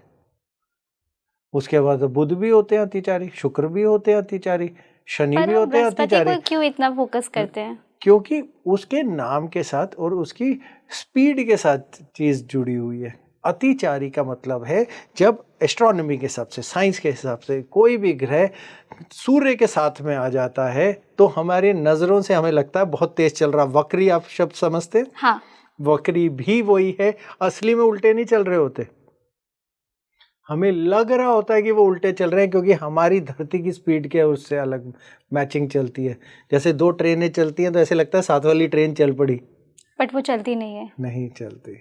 उसके बाद बुध भी होते हैं अतिचारी, शुक्र भी होते हैं अतिचारी, शनि भी होते हैं अतिचारी। क्यों इतना फोकस करते हैं? क्योंकि उसके नाम के साथ और उसकी स्पीड के साथ चीज जुड़ी हुई है। अतिचारी का मतलब है जब एस्ट्रोनॉमी के हिसाब से, साइंस के हिसाब से कोई भी ग्रह सूर्य के साथ में आ जाता है तो हमारे नजरों से हमें लगता है बहुत तेज चल रहा। वक्री आप शब्द समझते हैं? हाँ। वक्री भी वही है, असली में उल्टे नहीं चल रहे होते। हमें लग रहा होता है कि वो उल्टे चल रहे हैं क्योंकि हमारी धरती की स्पीड के उससे अलग मैचिंग चलती है। जैसे 2 ट्रेनें चलती हैं तो ऐसे लगता है साथ वाली ट्रेन चल पड़ी, बट वो चलती नहीं है। नहीं चलती।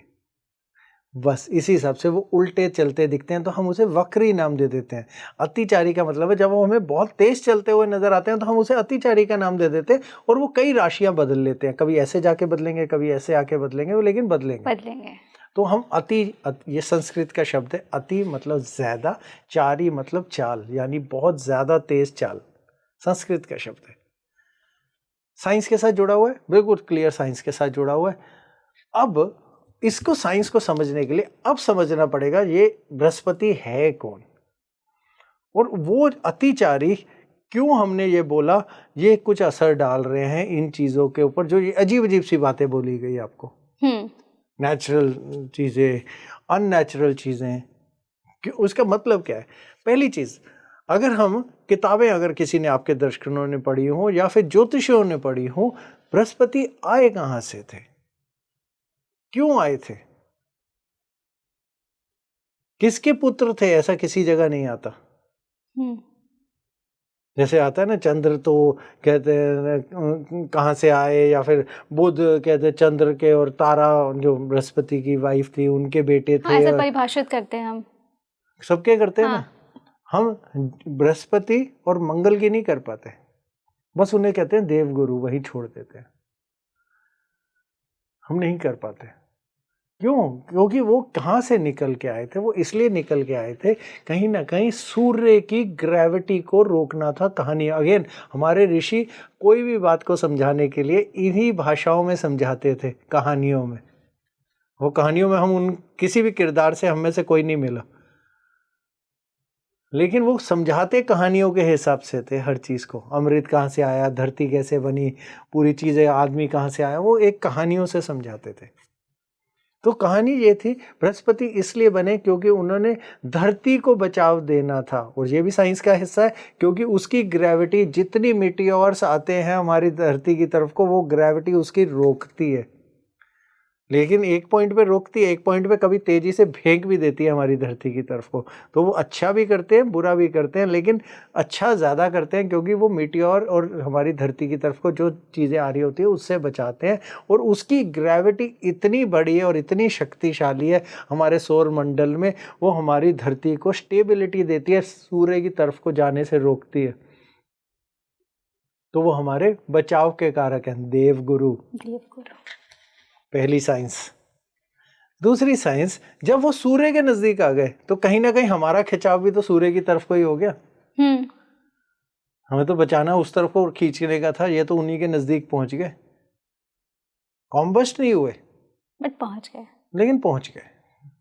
बस इसी हिसाब से वो उल्टे चलते दिखते हैं तो हम उसे वक्री नाम दे देते हैं। अतिचारी का मतलब है जब वो हमें बहुत तेज चलते हुए नजर आते हैं तो हम उसे अतिचारी का नाम दे देते हैं और वो कई राशियां बदल लेते हैं। कभी ऐसे जाके बदलेंगे, कभी ऐसे आके बदलेंगे, लेकिन बदलेंगे। तो हम ये संस्कृत का शब्द है। अति मतलब ज्यादा, चारी मतलब चाल, यानी बहुत ज्यादा तेज चाल, संस्कृत का शब्द है। साइंस के साथ जुड़ा हुआ है, बिल्कुल क्लियर साइंस के साथ जुड़ा हुआ है। अब इसको, साइंस को समझने के लिए अब समझना पड़ेगा ये बृहस्पति है कौन और वो अतिचारी क्यों। हमने ये बोला ये कुछ असर डाल रहे हैं इन चीजों के ऊपर, जो ये अजीब अजीब सी बातें बोली गई आपको। नेचुरल चीजें, अननेचुरल चीजें, उसका मतलब क्या है? पहली चीज, अगर हम किताबें, अगर किसी ने, आपके दर्शकों ने पढ़ी हो या फिर ज्योतिषियों ने पढ़ी हो, बृहस्पति आए कहां से थे, क्यों आए थे, किसके पुत्र थे? ऐसा किसी जगह नहीं आता। जैसे आता है ना चंद्र, तो कहते हैं कहाँ से आए, या फिर बुध कहते हैं चंद्र के, और तारा जो बृहस्पति की वाइफ थी उनके बेटे थे। ऐसा परिभाषित करते हैं हम, सबके करते हैं ना। हम बृहस्पति और मंगल की नहीं कर पाते, बस उन्हें कहते हैं देवगुरु, वही छोड़ देते हैं। हम नहीं कर पाते। क्यों? क्योंकि वो कहाँ से निकल के आए थे? वो इसलिए निकल के आए थे, कहीं ना कहीं सूर्य की ग्रेविटी को रोकना था। कहानी अगेन, हमारे ऋषि कोई भी बात को समझाने के लिए इन्हीं भाषाओं में समझाते थे, कहानियों में। वो कहानियों में हम उन किसी भी किरदार से हम में से कोई नहीं मिला, लेकिन वो समझाते कहानियों के हिसाब से थे हर चीज़ को। अमृत कहाँ से आया, धरती कैसे बनी, पूरी चीज़ें, आदमी कहाँ से आया, वो एक कहानियों से समझाते थे। तो कहानी ये थी, बृहस्पति इसलिए बने क्योंकि उन्होंने धरती को बचाव देना था, और ये भी साइंस का हिस्सा है, क्योंकि उसकी ग्रेविटी, जितनी मीटियोर्स आते हैं हमारी धरती की तरफ को, वो ग्रेविटी उसकी रोकती है। लेकिन एक पॉइंट पे रोकती है, एक पॉइंट पे कभी तेजी से फेंक भी देती है हमारी धरती की तरफ को। तो वो अच्छा भी करते हैं, बुरा भी करते हैं, लेकिन अच्छा ज़्यादा करते हैं, क्योंकि वो मीटियोर और हमारी धरती की तरफ को जो चीज़ें आ रही होती है उससे बचाते हैं। और उसकी ग्रेविटी इतनी बड़ी है और इतनी शक्तिशाली है हमारे सौर मंडल में, वो हमारी धरती को स्टेबिलिटी देती है, सूर्य की तरफ को जाने से रोकती है। तो वो हमारे बचाव के कारक हैं, देवगुरु। पहली साइंस। दूसरी साइंस, जब वो सूर्य के नजदीक आ गए तो कहीं ना कहीं हमारा खिंचाव भी तो सूर्य की तरफ को ही हो गया। हमें तो बचाना उस तरफ को खींचने का था, ये तो उन्हीं के नजदीक पहुंच गए। कॉम्बस्ट नहीं हुए बट पहुंच गए, लेकिन पहुंच गए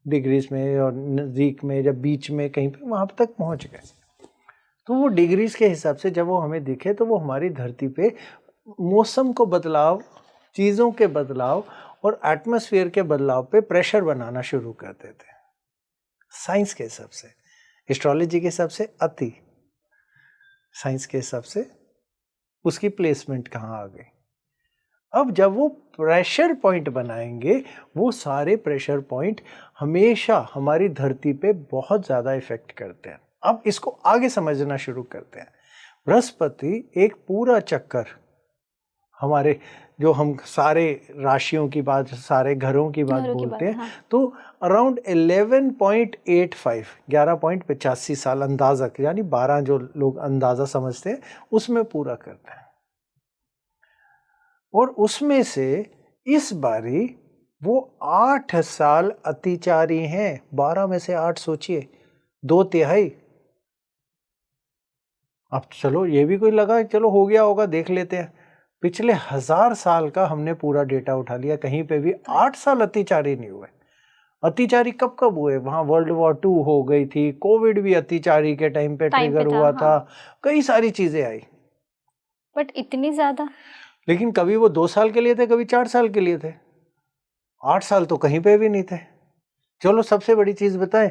डिग्रीज में, और नजदीक में, जब बीच में कहीं पे, वहां तक पहुंच गए। तो वो डिग्रीज के हिसाब से जब वो हमें दिखे, तो वो हमारी धरती पे मौसम को बदलाव, चीज़ों के बदलाव और एटमॉस्फेयर के बदलाव पे प्रेशर बनाना शुरू कर देते हैं। साइंस के हिसाब से, एस्ट्रोलॉजी के हिसाब से अति, साइंस के हिसाब से उसकी प्लेसमेंट कहाँ आ गई। अब जब वो प्रेशर पॉइंट बनाएंगे, वो सारे प्रेशर पॉइंट हमेशा हमारी धरती पे बहुत ज़्यादा इफेक्ट करते हैं। अब इसको आगे समझना शुरू करते हैं। बृहस्पति एक पूरा चक्कर, हमारे जो हम सारे राशियों की बात, सारे घरों की बात बोलते हैं, हाँ। तो अराउंड 11.85 11.85 साल अंदाजा, यानी 12 जो लोग अंदाजा समझते हैं, उसमें पूरा करते हैं। और उसमें से इस बारी वो 8 साल अतिचारी हैं। 12 में से 8 सोचिए, 2/3। अब चलो ये भी कोई लगा, चलो हो गया होगा, देख लेते हैं। पिछले 1000 साल का हमने पूरा डेटा उठा लिया, कहीं पे भी 8 साल अतिचारी नहीं हुए। अतिचारी कब कब हुए? वहाँ World War II हो गई थी, कोविड भी अतिचारी के टाइम पे ट्रिगर हुआ था, कई सारी चीजें आई, बट इतनी ज्यादा। लेकिन कभी वो 2 साल के लिए थे, कभी 4 साल के लिए थे, 8 साल तो कहीं पे भी नहीं थे। चलो सबसे बड़ी चीज बताएं,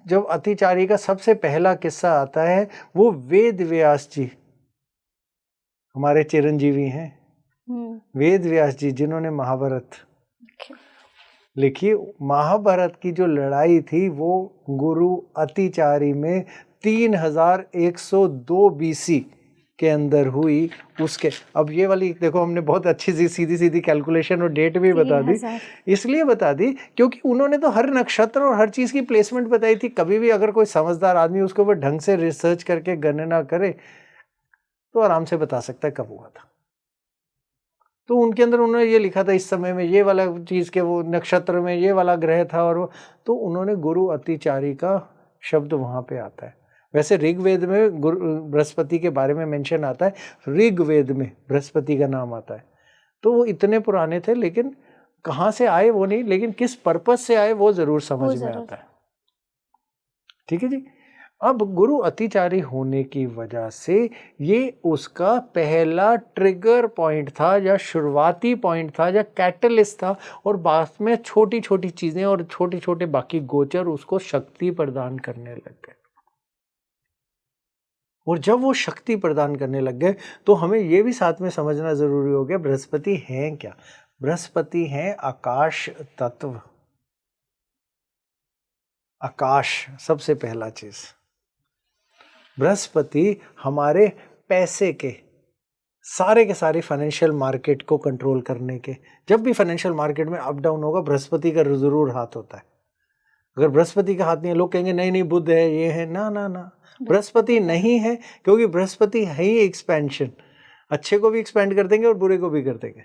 जब अतिचारी का सबसे पहला किस्सा आता है, वो वेद व्यास जी, हमारे चिरंजीवी हैं, वेद व्यास जी, जिन्होंने महाभारत लिखी। महाभारत की जो लड़ाई थी वो गुरु अतिचारी में 3102 BC के अंदर हुई। उसके अब ये वाली देखो, हमने बहुत अच्छी सी सीधी सीधी कैलकुलेशन और डेट भी बता दी। इसलिए बता दी क्योंकि उन्होंने तो हर नक्षत्र और हर चीज की प्लेसमेंट बताई थी। कभी भी अगर कोई समझदार आदमी उसके ऊपर ढंग से रिसर्च करके गणना करे तो आराम से बता सकता है कब हुआ था। तो उनके अंदर उन्होंने ये लिखा था, इस समय में ये वाला चीज के वो नक्षत्र में ये वाला ग्रह था, और वो तो उन्होंने गुरु अतिचारी का शब्द वहां पे आता है। वैसे ऋग्वेद में बृहस्पति के बारे में मेंशन आता है, ऋग्वेद में बृहस्पति का नाम आता है। तो वो इतने पुराने थे, लेकिन कहाँ से आए वो नहीं, लेकिन किस पर्पस से आए वो जरूर समझ में आता है। ठीक है जी। अब गुरु अतिचारी होने की वजह से ये उसका पहला ट्रिगर पॉइंट था, या शुरुआती पॉइंट था, या कैटलिस्ट था, और बाद में छोटी छोटी चीजें और छोटे छोटे बाकी गोचर उसको शक्ति प्रदान करने लग गए। और जब वो शक्ति प्रदान करने लग गए तो हमें ये भी साथ में समझना जरूरी हो गया, बृहस्पति हैं क्या? बृहस्पति हैं आकाश तत्व। आकाश सबसे पहला चीज। बृहस्पति हमारे पैसे के सारे फाइनेंशियल मार्केट को कंट्रोल करने के, जब भी फाइनेंशियल मार्केट में अप डाउन होगा बृहस्पति का जरूर हाथ होता है। अगर बृहस्पति का हाथ नहीं है, लोग कहेंगे नहीं नहीं बुध है, ये है, ना ना ना, बृहस्पति नहीं है, क्योंकि बृहस्पति है ही एक्सपेंशन, अच्छे को भी एक्सपेंड कर देंगे और बुरे को भी कर देंगे।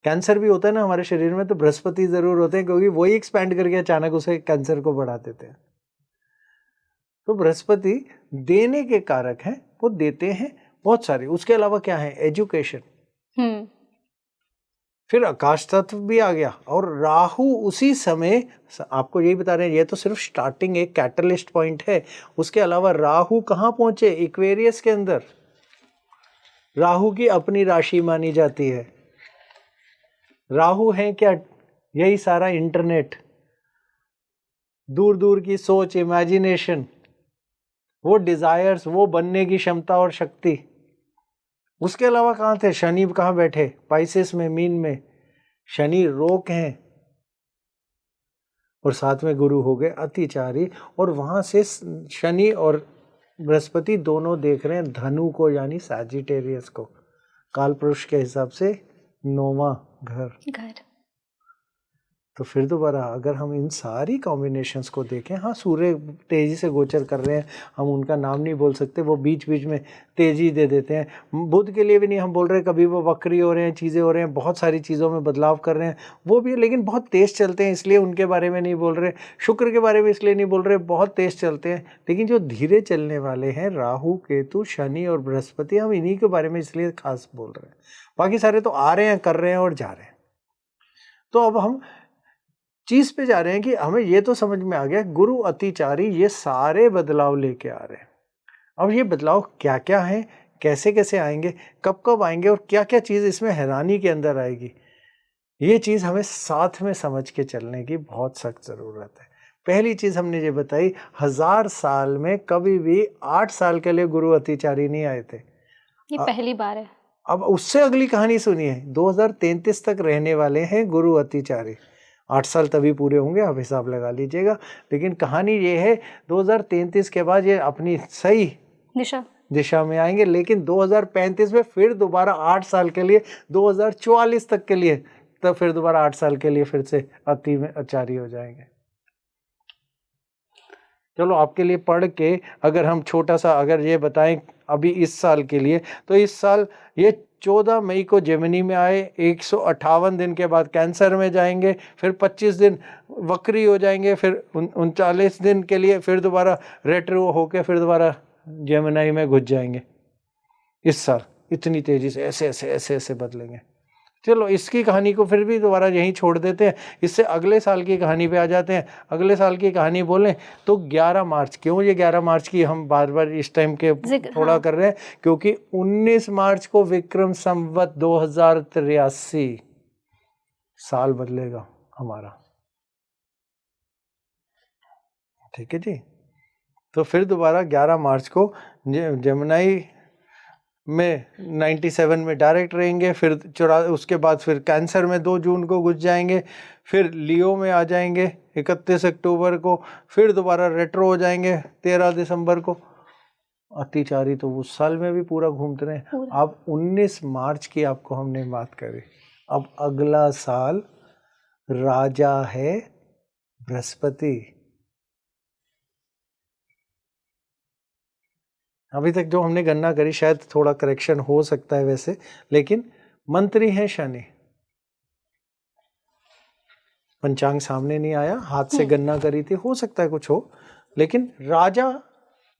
कैंसर भी होता है ना हमारे शरीर में, तो बृहस्पति जरूर होते हैं, क्योंकि वही एक्सपेंड करके अचानक उसे कैंसर को बढ़ा देते हैं। तो बृहस्पति देने के कारक हैं, वो देते हैं बहुत सारे। उसके अलावा क्या है, एजुकेशन, फिर आकाश तत्व भी आ गया, और राहु उसी समय, आपको यही बता रहे हैं, ये तो सिर्फ स्टार्टिंग एक कैटलिस्ट पॉइंट है। उसके अलावा राहु कहाँ पहुंचे, इक्वेरियस के अंदर। राहु की अपनी राशि मानी जाती है। राहु है क्या, यही सारा इंटरनेट, दूर दूर की सोच, इमेजिनेशन, वो डिजायर्स, वो बनने की क्षमता और शक्ति। उसके अलावा कहाँ थे, शनि कहाँ बैठे, पाइसेस में, मीन में। शनि रोक हैं, और साथ में गुरु हो गए अतिचारी, और वहां से शनि और बृहस्पति दोनों देख रहे हैं धनु को, यानी सैजिटेरियस को, कालपुरुष के हिसाब से 9वां घर। तो फिर दोबारा अगर हम इन सारी कॉम्बिनेशंस को देखें, हाँ सूर्य तेजी से गोचर कर रहे हैं, हम उनका नाम नहीं बोल सकते, वो बीच बीच में तेजी दे देते हैं। बुध के लिए भी नहीं हम बोल रहे, कभी वो वक्री हो रहे हैं, चीज़ें हो रहे हैं, बहुत सारी चीज़ों में बदलाव कर रहे हैं, वो भी, लेकिन बहुत तेज़ चलते हैं, इसलिए उनके बारे में नहीं बोल रहे। शुक्र के बारे में इसलिए नहीं बोल रहे, बहुत तेज़ चलते हैं। लेकिन जो धीरे चलने वाले हैं, राहु, केतु, शनि और बृहस्पति, हम इन्हीं के बारे में इसलिए खास बोल रहे हैं। बाकी सारे तो आ रहे हैं, कर रहे हैं और जा रहे हैं। तो अब हम चीज पे जा रहे हैं कि हमें ये तो समझ में आ गया, गुरु अतिचारी ये सारे बदलाव लेके आ रहे हैं। अब ये बदलाव क्या क्या हैं, कैसे कैसे आएंगे, कब कब आएंगे, और क्या क्या चीज इसमें हैरानी के अंदर आएगी, ये चीज हमें साथ में समझ के चलने की बहुत सख्त जरूरत है। पहली चीज हमने ये बताई, 1000 साल में कभी भी 8 साल के लिए गुरु अतिचारी नहीं आए थे, ये पहली बार है। अब उससे अगली कहानी सुनिए, 2033 तक रहने वाले हैं गुरु अतिचारी। 8 साल तभी पूरे होंगे, आप हिसाब लगा लीजिएगा। लेकिन कहानी ये है, 2033 के बाद ये अपनी सही दिशा में आएंगे, लेकिन 2035 में फिर दोबारा 8 साल के लिए, 2044 तक के लिए, तब फिर दोबारा 8 साल के लिए फिर से अति में आचारी हो जाएंगे। चलो आपके लिए पढ़ के अगर हम छोटा सा अगर ये बताएं अभी इस साल के लिए, तो इस साल ये 14 मई को जेमिनी में आए, 158 दिन के बाद कैंसर में जाएंगे, फिर 25 दिन वक्री हो जाएंगे, फिर 39 दिन के लिए फिर दोबारा रेट्रो होके फिर दोबारा जेमिनी में घुस जाएंगे। इस साल इतनी तेजी से ऐसे ऐसे ऐसे ऐसे बदलेंगे। चलो इसकी कहानी को फिर भी दोबारा यहीं छोड़ देते हैं, इससे अगले साल की कहानी पे आ जाते हैं। अगले साल की कहानी बोलें तो 11 मार्च, क्यों ये 11 मार्च की हम बार बार इस टाइम के थोड़ा कर रहे हैं, क्योंकि 19 मार्च को विक्रम संवत 2083 साल बदलेगा हमारा। ठीक है जी, तो फिर दोबारा 11 मार्च को जेमिनी में 97 में डायरेक्ट रहेंगे, फिर उसके बाद फिर कैंसर में 2 जून को घुस जाएंगे, फिर लियो में आ जाएंगे 31 अक्टूबर को, फिर दोबारा रेट्रो हो जाएंगे 13 दिसंबर को। अतिचारी तो उस साल में भी पूरा घूमते रहे। अब 19 मार्च की आपको हमने बात करी। अब अगला साल राजा है बृहस्पति। अभी तक जो हमने गणना करी, शायद थोड़ा करेक्शन हो सकता है वैसे, लेकिन मंत्री हैं शनि। पंचांग सामने नहीं आया, हाथ से गणना करी थी, हो सकता है कुछ हो, लेकिन राजा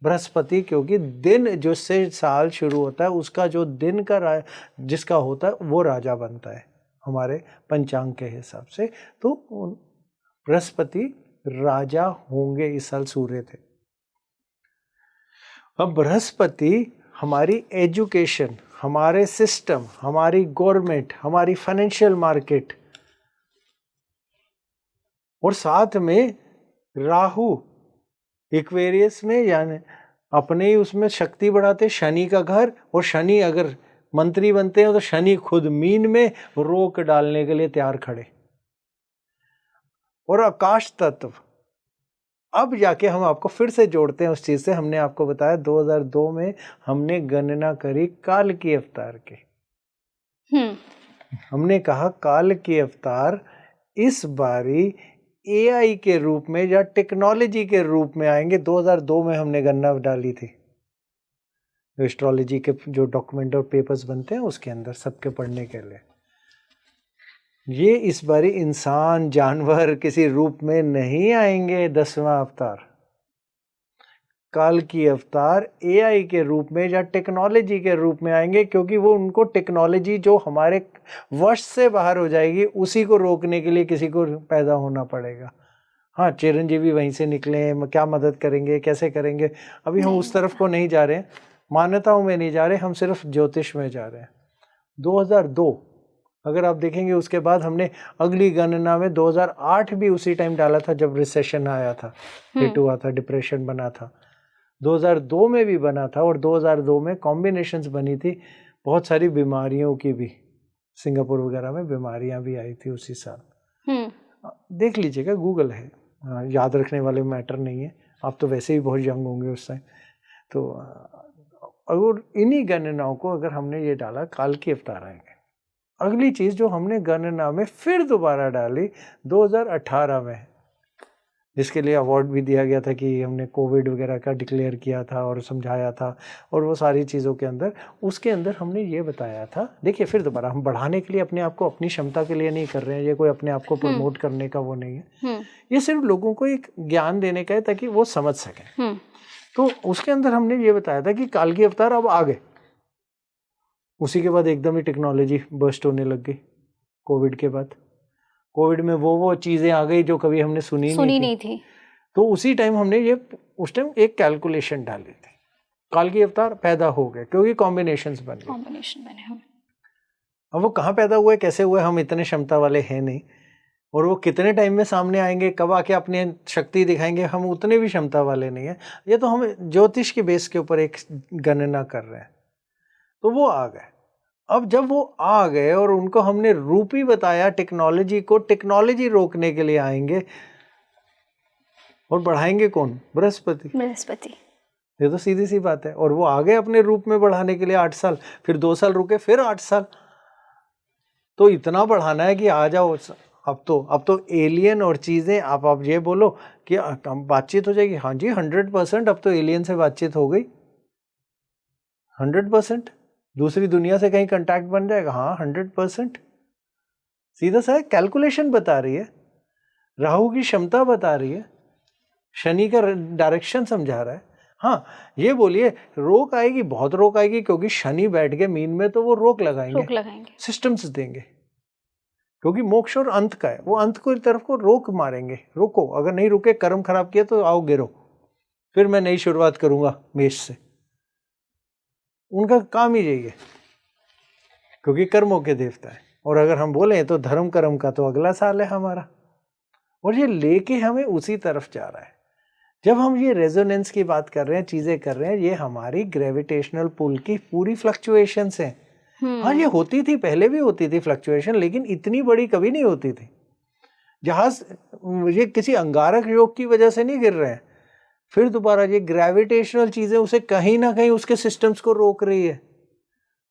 बृहस्पति, क्योंकि दिन जिससे साल शुरू होता है उसका जो दिन का जिसका होता है वो राजा बनता है हमारे पंचांग के हिसाब से। तो बृहस्पति राजा होंगे इस साल, सूर्य थे। अब बृहस्पति हमारी एजुकेशन, हमारे सिस्टम, हमारी गवर्नमेंट, हमारी फाइनेंशियल मार्केट, और साथ में राहु इक्वेरियस में, यानी अपने ही उसमें शक्ति बढ़ाते, शनि का घर, और शनि अगर मंत्री बनते हैं तो शनि खुद मीन में रोक डालने के लिए तैयार खड़े। और आकाश तत्व, अब जाके हम आपको फिर से जोड़ते हैं उस चीज से। हमने आपको बताया 2002 में हमने गणना करी काल की अवतार की। हमने कहा काल की अवतार इस बारी एआई के रूप में या टेक्नोलॉजी के रूप में आएंगे। 2002 में हमने गन्ना डाली थी, एस्ट्रोलॉजी के जो डॉक्यूमेंट और पेपर्स बनते हैं उसके अंदर सबके पढ़ने के लिए। ये इस बारी इंसान जानवर किसी रूप में नहीं आएंगे। 10वां अवतार काल की अवतार एआई के रूप में या टेक्नोलॉजी के रूप में आएंगे, क्योंकि वो उनको टेक्नोलॉजी जो हमारे वश से बाहर हो जाएगी उसी को रोकने के लिए किसी को पैदा होना पड़ेगा। हाँ, चिरंजीवी वहीं से निकले हैं, क्या मदद करेंगे, कैसे करेंगे, अभी हम उस तरफ को नहीं जा रहे हैं, मान्यताओं में नहीं जा रहे, हम सिर्फ ज्योतिष में जा रहे हैं। 2002 अगर आप देखेंगे, उसके बाद हमने अगली गणना में 2008 भी उसी टाइम डाला था जब रिसेशन आया था, हिट हुआ था, डिप्रेशन बना था। 2002 में भी बना था, और 2002 में कॉम्बिनेशंस बनी थी बहुत सारी बीमारियों की भी, सिंगापुर वगैरह में बीमारियां भी आई थी उसी साल। देख लीजिएगा, गूगल है, याद रखने वाले मैटर नहीं है, आप तो वैसे ही बहुत यंग होंगे उस टाइम। तो अगर इन्हीं गणनाओं को अगर हमने ये डाला, काल की अवतार आएंगे। अगली चीज़ जो हमने गणना में फिर दोबारा डाली 2018 में, जिसके लिए अवार्ड भी दिया गया था कि हमने कोविड वगैरह का डिक्लेयर किया था और समझाया था, और वो सारी चीज़ों के अंदर, उसके अंदर हमने ये बताया था। देखिए, फिर दोबारा हम बढ़ाने के लिए अपने आप को अपनी क्षमता के लिए नहीं कर रहे हैं, ये कोई अपने आप को प्रमोट करने का वो नहीं है, ये सिर्फ लोगों को एक ज्ञान देने का है ताकि वो समझ सकें। तो उसके अंदर हमने ये बताया था कि काल की अवतार अब आ गए। उसी के बाद एकदम ही टेक्नोलॉजी बर्स्ट होने लग गई कोविड के बाद। कोविड में वो चीज़ें आ गई जो कभी हमने सुनी नहीं थी। तो उसी टाइम हमने ये उस टाइम एक कैलकुलेशन डाली थी, काल की अवतार पैदा हो गए क्योंकि कॉम्बिनेशंस बने। अब वो कहाँ पैदा हुए, कैसे हुए, हम इतने क्षमता वाले हैं नहीं, और वो कितने टाइम में सामने आएंगे, कब आके अपनी शक्ति दिखाएंगे, हम उतने भी क्षमता वाले नहीं है। ये तो हम ज्योतिष के बेस के ऊपर एक गणना कर रहे हैं। तो वो आ गए। अब जब वो आ गए और उनको हमने रूप ही बताया टेक्नोलॉजी को, टेक्नोलॉजी रोकने के लिए आएंगे, और बढ़ाएंगे कौन? बृहस्पति। ये तो सीधी सी बात है। और वो आ गए अपने रूप में बढ़ाने के लिए 8 साल, फिर 2 साल रुके, फिर 8 साल। तो इतना बढ़ाना है कि आ जाओ। अब तो एलियन और चीज़ें, आप ये बोलो कि बातचीत हो जाएगी। हाँ जी, 100%। अब तो एलियन से बातचीत हो गई 100%। दूसरी दुनिया से कहीं कांटेक्ट बन जाएगा, हाँ 100%। सीधा सा कैलकुलेशन बता रही है, राहु की क्षमता बता रही है, शनि का डायरेक्शन समझा रहा है। हाँ, ये बोलिए रोक आएगी, बहुत रोक आएगी, क्योंकि शनि बैठ के मीन में, तो वो रोक लगाएंगे, सिस्टम्स देंगे, क्योंकि मोक्ष और अंत का है। वो अंत को तरफ को रोक मारेंगे, रोको, अगर नहीं रुके, कर्म खराब किया तो आओ गिरो, फिर मैं नई शुरुआत करूंगा मेष से। उनका काम ही यही है, क्योंकि कर्मों के देवता है। और अगर हम बोले तो धर्म कर्म का तो अगला साल है हमारा, और ये लेके हमें उसी तरफ जा रहा है। जब हम ये रेजोनेंस की बात कर रहे हैं, चीजें कर रहे हैं, ये हमारी ग्रेविटेशनल पुल की पूरी फ्लक्चुएशंस हैं। हाँ, ये होती थी, पहले भी होती थी फ्लक्चुएशन, लेकिन इतनी बड़ी कभी नहीं होती थी। जहाज ये किसी अंगारक योग की वजह से नहीं गिर रहे हैं, फिर दोबारा ये ग्रेविटेशनल चीजें उसे कहीं ना कहीं उसके सिस्टम्स को रोक रही है।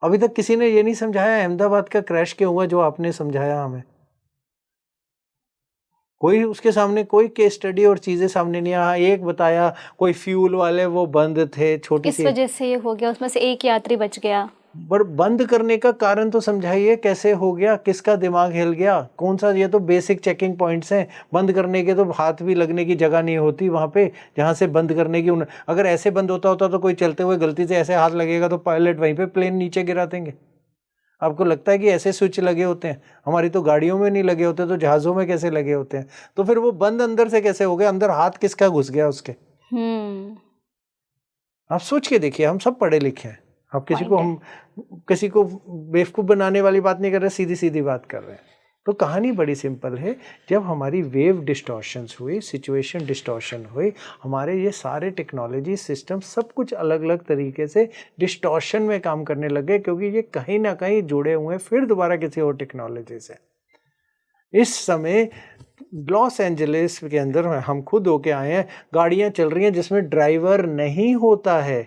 अभी तक किसी ने ये नहीं समझाया अहमदाबाद का क्रैश क्यों हुआ, जो आपने समझाया हमें। कोई उसके सामने कोई केस स्टडी और चीजें सामने नहीं आया। एक बताया कोई फ्यूल वाले वो बंद थे, छोटी सी, इस वजह से ये हो गया, उसमें से एक यात्री बच गया। पर बंद करने का कारण तो समझाइए, कैसे हो गया, किसका दिमाग हिल गया, कौन सा? ये तो बेसिक चेकिंग पॉइंट्स हैं। बंद करने के तो हाथ भी लगने की जगह नहीं होती वहाँ पे, जहाँ से बंद करने की। अगर ऐसे बंद होता तो कोई चलते हुए गलती से ऐसे हाथ लगेगा तो पायलट वहीं पे प्लेन नीचे गिरा देंगे। आपको लगता है कि ऐसे स्विच लगे होते हैं? हमारी तो गाड़ियों में नहीं लगे होते, तो जहाज़ों में कैसे लगे होते हैं? तो फिर वो बंद अंदर से कैसे हो गया? अंदर हाथ किसका घुस गया उसके? आप सोच के देखिए, हम सब पढ़े लिखे हैं। अब हम किसी को बेवकूफ़ बनाने वाली बात नहीं कर रहे, सीधी सीधी बात कर रहे हैं। तो कहानी बड़ी सिंपल है। जब हमारी वेव डिस्टॉर्शंस हुई, सिचुएशन डिस्टॉर्शन हुई, हमारे ये सारे टेक्नोलॉजी सिस्टम सब कुछ अलग अलग तरीके से डिस्टॉर्शन में काम करने लगे, क्योंकि ये कहीं ना कहीं जुड़े हुए हैं फिर दोबारा किसी और टेक्नोलॉजी से। इस समय लॉस एंजलिस के अंदर हम खुद होके आए हैं, गाड़ियाँ चल रही हैं जिसमें ड्राइवर नहीं होता है,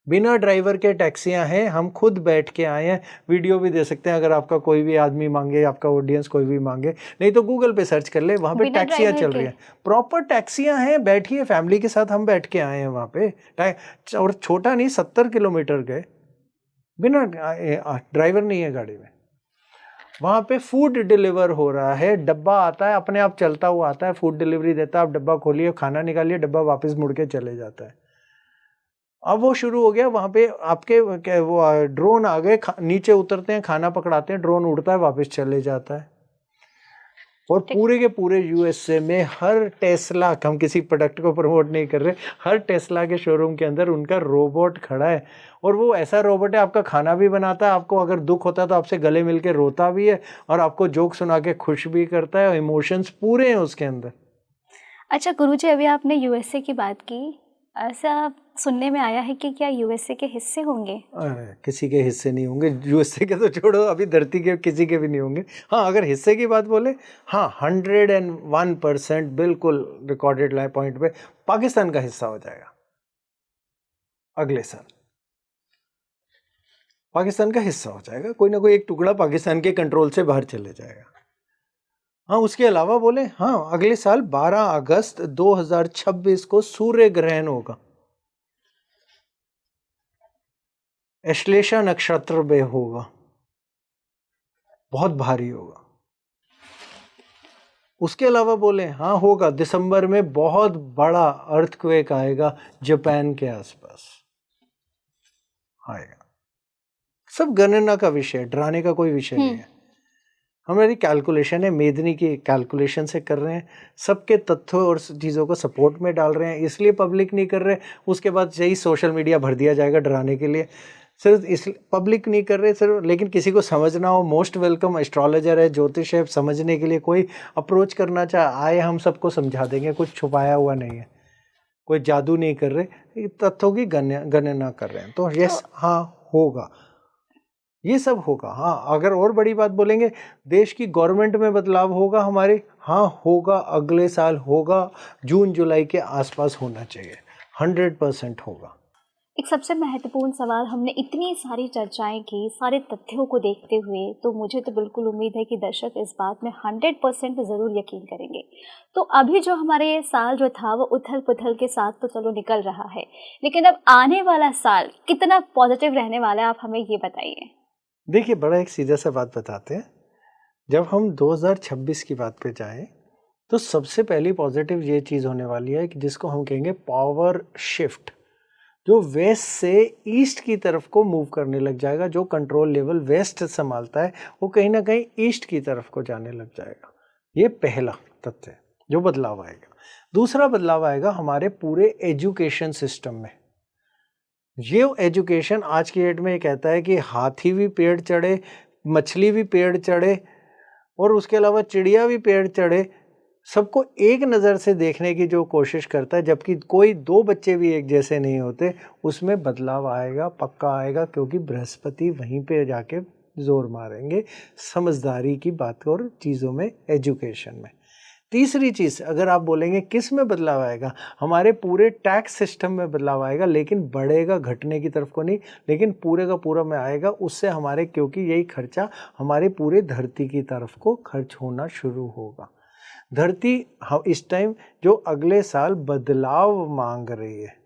बिना ड्राइवर के टैक्सियां हैं, हम खुद बैठ के आए हैं, वीडियो भी दे सकते हैं अगर आपका कोई भी आदमी मांगे, आपका ऑडियंस कोई भी मांगे, नहीं तो गूगल पे सर्च कर ले, वहाँ पे टैक्सियां चल रही हैं, प्रॉपर टैक्सियां हैं, बैठिए फैमिली के साथ, हम बैठ के आए हैं वहाँ पे, और छोटा नहीं 70 किलोमीटर गए, बिना ड्राइवर नहीं है गाड़ी में। वहाँ पे फूड डिलीवर हो रहा है, डब्बा आता है अपने आप चलता हुआ आता है, फूड डिलीवरी देता है, आप डब्बा खोलिए, खाना निकालिए, डब्बा वापस मुड़ के चले जाता है। अब वो शुरू हो गया, वहाँ पे आपके वो ड्रोन आ गए, नीचे उतरते हैं, खाना पकड़ाते हैं, ड्रोन उड़ता है, वापस चले जाता है। और पूरे के पूरे यूएसए में हर टेस्ला, हम किसी प्रोडक्ट को प्रमोट नहीं कर रहे, हर टेस्ला के शोरूम के अंदर उनका रोबोट खड़ा है, और वो ऐसा रोबोट है, आपका खाना भी बनाता है, आपको अगर दुख होता है तो आपसे गले मिल के रोता भी है, और आपको जोक सुना के खुश भी करता है, और इमोशंस पूरे हैं उसके अंदर। अच्छा गुरुजी, अभी आपने यूएसए की बात की, ऐसा सुनने में आया है कि क्या यूएसए के हिस्से होंगे? अरे किसी के हिस्से नहीं होंगे, यूएसए के तो छोड़ो, अभी धरती के किसी के भी नहीं होंगे। हाँ अगर हिस्से की बात बोले, हाँ 101% बिल्कुल रिकॉर्डेड लाइव पॉइंट पे पाकिस्तान का हिस्सा हो जाएगा अगले साल, पाकिस्तान का हिस्सा हो जाएगा, कोई ना कोई एक टुकड़ा पाकिस्तान के कंट्रोल से बाहर चले जाएगा। हाँ उसके अलावा बोले, हाँ अगले साल 12 अगस्त 2026 को सूर्य ग्रहण होगा, अश्लेषा नक्षत्र में होगा, बहुत भारी होगा। उसके अलावा बोले, हाँ होगा दिसंबर में बहुत बड़ा अर्थक्वेक आएगा जापान के आसपास आएगा। सब गणना का विषय, डराने का कोई विषय नहीं है, हमारी कैलकुलेशन है, मेदनी की कैलकुलेशन से कर रहे हैं, सबके तथ्यों और चीज़ों को सपोर्ट में डाल रहे हैं, इसलिए पब्लिक नहीं कर रहे, उसके बाद यही सोशल मीडिया भर दिया जाएगा डराने के लिए, सिर्फ इस पब्लिक नहीं कर रहे सिर्फ, लेकिन किसी को समझना हो, मोस्ट वेलकम, एस्ट्रोलॉजर है, ज्योतिष है, समझने के लिए कोई अप्रोच करना चाहे आए, हम सबको समझा देंगे, कुछ छुपाया हुआ नहीं है, कोई जादू नहीं कर रहे, तथ्यों की गणना कर रहे हैं। तो यस, हाँ होगा, ये सब होगा। हाँ अगर और बड़ी बात बोलेंगे, देश की गवर्नमेंट में बदलाव होगा हमारे, हाँ होगा, अगले साल होगा, जून जुलाई के आसपास होना चाहिए, 100% होगा। एक सबसे महत्वपूर्ण सवाल, हमने इतनी सारी चर्चाएं की सारे तथ्यों को देखते हुए, तो मुझे तो बिल्कुल उम्मीद है कि दर्शक इस बात में 100% ज़रूर यकीन करेंगे। तो अभी जो हमारे साल जो था वो उथल पुथल के साथ तो चलो निकल रहा है, लेकिन अब आने वाला साल कितना पॉजिटिव रहने वाला है, आप हमें ये बताइए। देखिए बड़ा एक सीधा सा बात बताते हैं, जब हम 2026 की बात पे जाएं तो सबसे पहली पॉजिटिव ये चीज़ होने वाली है कि जिसको हम कहेंगे पावर शिफ्ट, जो वेस्ट से ईस्ट की तरफ को मूव करने लग जाएगा, जो कंट्रोल लेवल वेस्ट संभालता है वो कहीं ना कहीं ईस्ट की तरफ को जाने लग जाएगा। ये पहला तथ्य है जो बदलाव आएगा। दूसरा बदलाव आएगा हमारे पूरे एजुकेशन सिस्टम में। ये एजुकेशन आज की डेट में ये कहता है कि हाथी भी पेड़ चढ़े, मछली भी पेड़ चढ़े, और उसके अलावा चिड़िया भी पेड़ चढ़े, सबको एक नज़र से देखने की जो कोशिश करता है, जबकि कोई दो बच्चे भी एक जैसे नहीं होते, उसमें बदलाव आएगा, पक्का आएगा, क्योंकि बृहस्पति वहीं पे जाके जोर मारेंगे समझदारी की बात और चीज़ों में, एजुकेशन में। तीसरी चीज़ अगर आप बोलेंगे किस में बदलाव आएगा, हमारे पूरे टैक्स सिस्टम में बदलाव आएगा, लेकिन बढ़ेगा, घटने की तरफ को नहीं, लेकिन पूरे का पूरा में आएगा। उससे हमारे, क्योंकि यही खर्चा हमारे पूरे धरती की तरफ को खर्च होना शुरू होगा। धरती इस टाइम जो अगले साल बदलाव मांग रही है,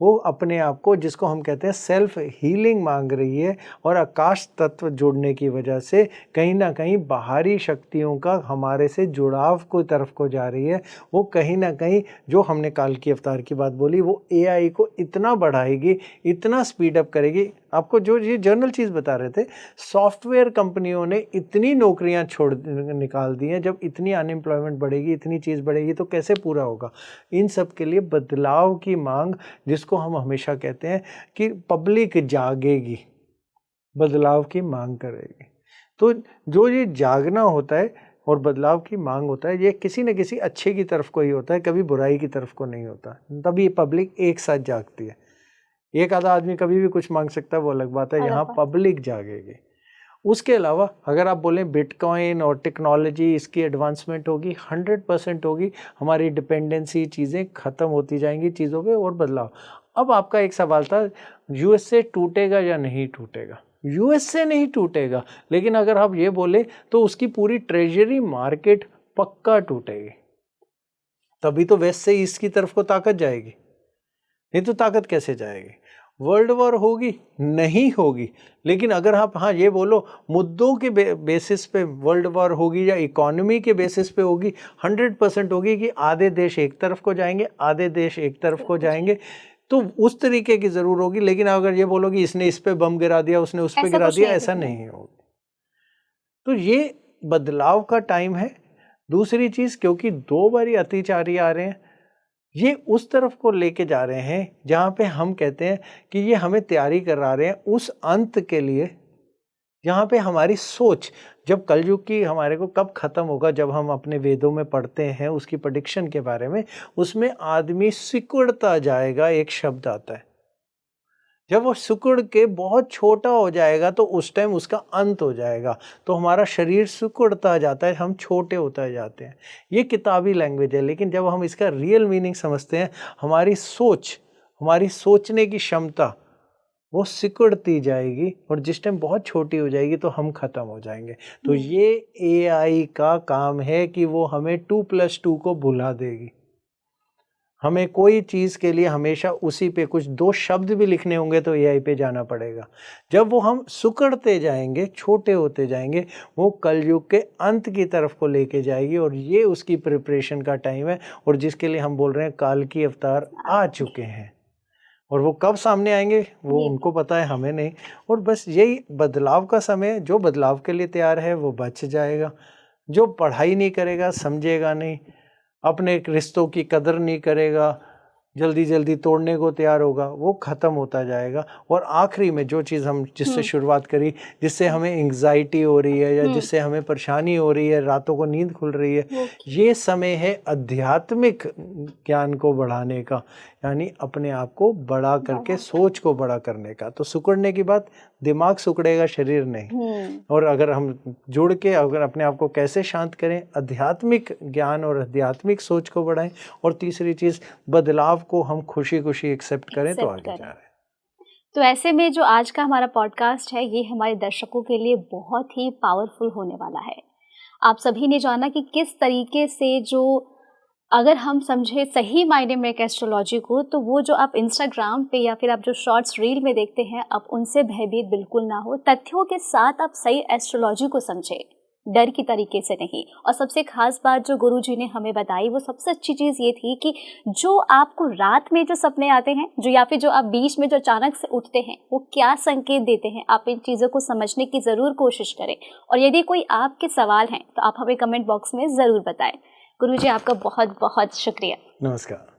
वो अपने आप को, जिसको हम कहते हैं सेल्फ हीलिंग मांग रही है, और आकाश तत्व जुड़ने की वजह से कहीं ना कहीं बाहरी शक्तियों का हमारे से जुड़ाव को तरफ को जा रही है। वो कहीं ना कहीं, जो हमने काल की अवतार की बात बोली, वो एआई को इतना बढ़ाएगी, इतना स्पीड अप करेगी। आपको जो ये जर्नल चीज़ बता रहे थे, सॉफ्टवेयर कंपनियों ने इतनी नौकरियां निकाल दी हैं, जब इतनी अनएम्प्लॉयमेंट बढ़ेगी, इतनी चीज़ बढ़ेगी, तो कैसे पूरा होगा। इन सब के लिए बदलाव की मांग, जिसको हम हमेशा कहते हैं कि पब्लिक जागेगी, बदलाव की मांग करेगी। तो जो ये जागना होता है और बदलाव की मांग होता है, ये किसी न किसी अच्छे की तरफ को ही होता है, कभी बुराई की तरफ को नहीं होता। तभी पब्लिक एक साथ जागती है। एक आधा आदमी कभी भी कुछ मांग सकता है, वो अलग बात है, यहाँ पब्लिक जागेगी। उसके अलावा अगर आप बोलें बिटकॉइन और टेक्नोलॉजी, इसकी एडवांसमेंट होगी, 100% होगी। हमारी डिपेंडेंसी, चीज़ें ख़त्म होती जाएंगी चीज़ों पे, और बदलाव। अब आपका एक सवाल था, यूएसए टूटेगा या नहीं टूटेगा? यूएसए नहीं टूटेगा, लेकिन अगर आप ये बोले तो उसकी पूरी ट्रेजरी मार्केट पक्का टूटेगी। तभी तो वेस्ट से ईस्ट की तरफ को ताकत जाएगी, नहीं तो ताकत कैसे जाएगी? वर्ल्ड वॉर होगी? नहीं होगी। लेकिन अगर आप हाँ ये बोलो मुद्दों के बेसिस पे वर्ल्ड वॉर होगी या इकोनॉमी के बेसिस पे होगी, 100% होगी कि आधे देश एक तरफ को जाएंगे, आधे देश एक तरफ को जाएंगे, तो उस तरीके की ज़रूर होगी। लेकिन अगर ये बोलो कि इसने इस पे बम गिरा दिया, उसने उस पे गिरा दिया, ऐसा नहीं होगा। तो ये बदलाव का टाइम है। दूसरी चीज़, क्योंकि 2 बारी अतिचारी आ रहे हैं, ये उस तरफ को लेके जा रहे हैं जहाँ पे हम कहते हैं कि ये हमें तैयारी करा रहे हैं उस अंत के लिए जहाँ पे हमारी सोच, जब कलयुग की हमारे को कब ख़त्म होगा, जब हम अपने वेदों में पढ़ते हैं उसकी प्रेडिक्शन के बारे में, उसमें आदमी सिकुड़ता जाएगा, एक शब्द आता है। जब वो सिकुड़ के बहुत छोटा हो जाएगा तो उस टाइम उसका अंत हो जाएगा। तो हमारा शरीर सिकुड़ता जाता है, हम छोटे होते जाते हैं। ये किताबी लैंग्वेज है, लेकिन जब हम इसका रियल मीनिंग समझते हैं, हमारी सोच, हमारी सोचने की क्षमता वो सिकुड़ती जाएगी और जिस टाइम बहुत छोटी हो जाएगी तो हम ख़त्म हो जाएंगे। तो ये AI का काम है कि वो हमें 2+2 को भुला देगी। हमें कोई चीज़ के लिए हमेशा उसी पे कुछ 2 शब्द भी लिखने होंगे तो AI पे जाना पड़ेगा। जब वो हम सिकुड़ते जाएंगे, छोटे होते जाएंगे, वो कलयुग के अंत की तरफ को लेके जाएगी और ये उसकी प्रिपरेशन का टाइम है। और जिसके लिए हम बोल रहे हैं काल की अवतार आ चुके हैं, और वो कब सामने आएंगे वो उनको पता है, हमें नहीं। और बस यही बदलाव का समय, जो बदलाव के लिए तैयार है वो बच जाएगा। जो पढ़ाई नहीं करेगा, समझेगा नहीं, अपने रिश्तों की कदर नहीं करेगा, जल्दी जल्दी तोड़ने को तैयार होगा, वो ख़त्म होता जाएगा। और आखिरी में जो चीज़ हम जिससे शुरुआत करी, जिससे हमें एंग्जाइटी हो रही है या जिससे हमें परेशानी हो रही है, रातों को नींद खुल रही है, ये समय है आध्यात्मिक ज्ञान को बढ़ाने का, यानी अपने आप को बड़ा करके सोच को बड़ा करने का। तो सिकुड़ने की बात, दिमाग सिकुड़ेगा, शरीर नहीं। और अगर हम जुड़ के अगर अपने आप को कैसे शांत करें, आध्यात्मिक ज्ञान और आध्यात्मिक सोच को बढ़ाएं। और तीसरी चीज़, बदलाव को हम खुशी खुशी एक्सेप्ट करें तो आगे जा रहे हैं। तो ऐसे में जो आज का हमारा पॉडकास्ट है, ये हमारे दर्शकों के लिए बहुत ही पावरफुल होने वाला है। आप सभी ने जाना कि किस तरीके से जो अगर हम समझे सही मायने में एक एस्ट्रोलॉजी को, तो वो जो आप इंस्टाग्राम पे या फिर आप जो शॉर्ट्स रील में देखते हैं, आप उनसे भयभीत बिल्कुल ना हो। तथ्यों के साथ आप सही एस्ट्रोलॉजी को समझे, डर की तरीके से नहीं। और सबसे खास बात जो गुरुजी ने हमें बताई, वो सबसे अच्छी चीज़ ये थी कि जो आपको रात में जो सपने आते हैं, जो या फिर जो आप बीच में जो अचानक से उठते हैं, वो क्या संकेत देते हैं, आप इन चीज़ों को समझने की ज़रूर कोशिश करें। और यदि कोई आपके सवाल हैं तो आप हमें कमेंट बॉक्स में ज़रूर बताएं। गुरुजी, आपका बहुत बहुत शुक्रिया। नमस्कार।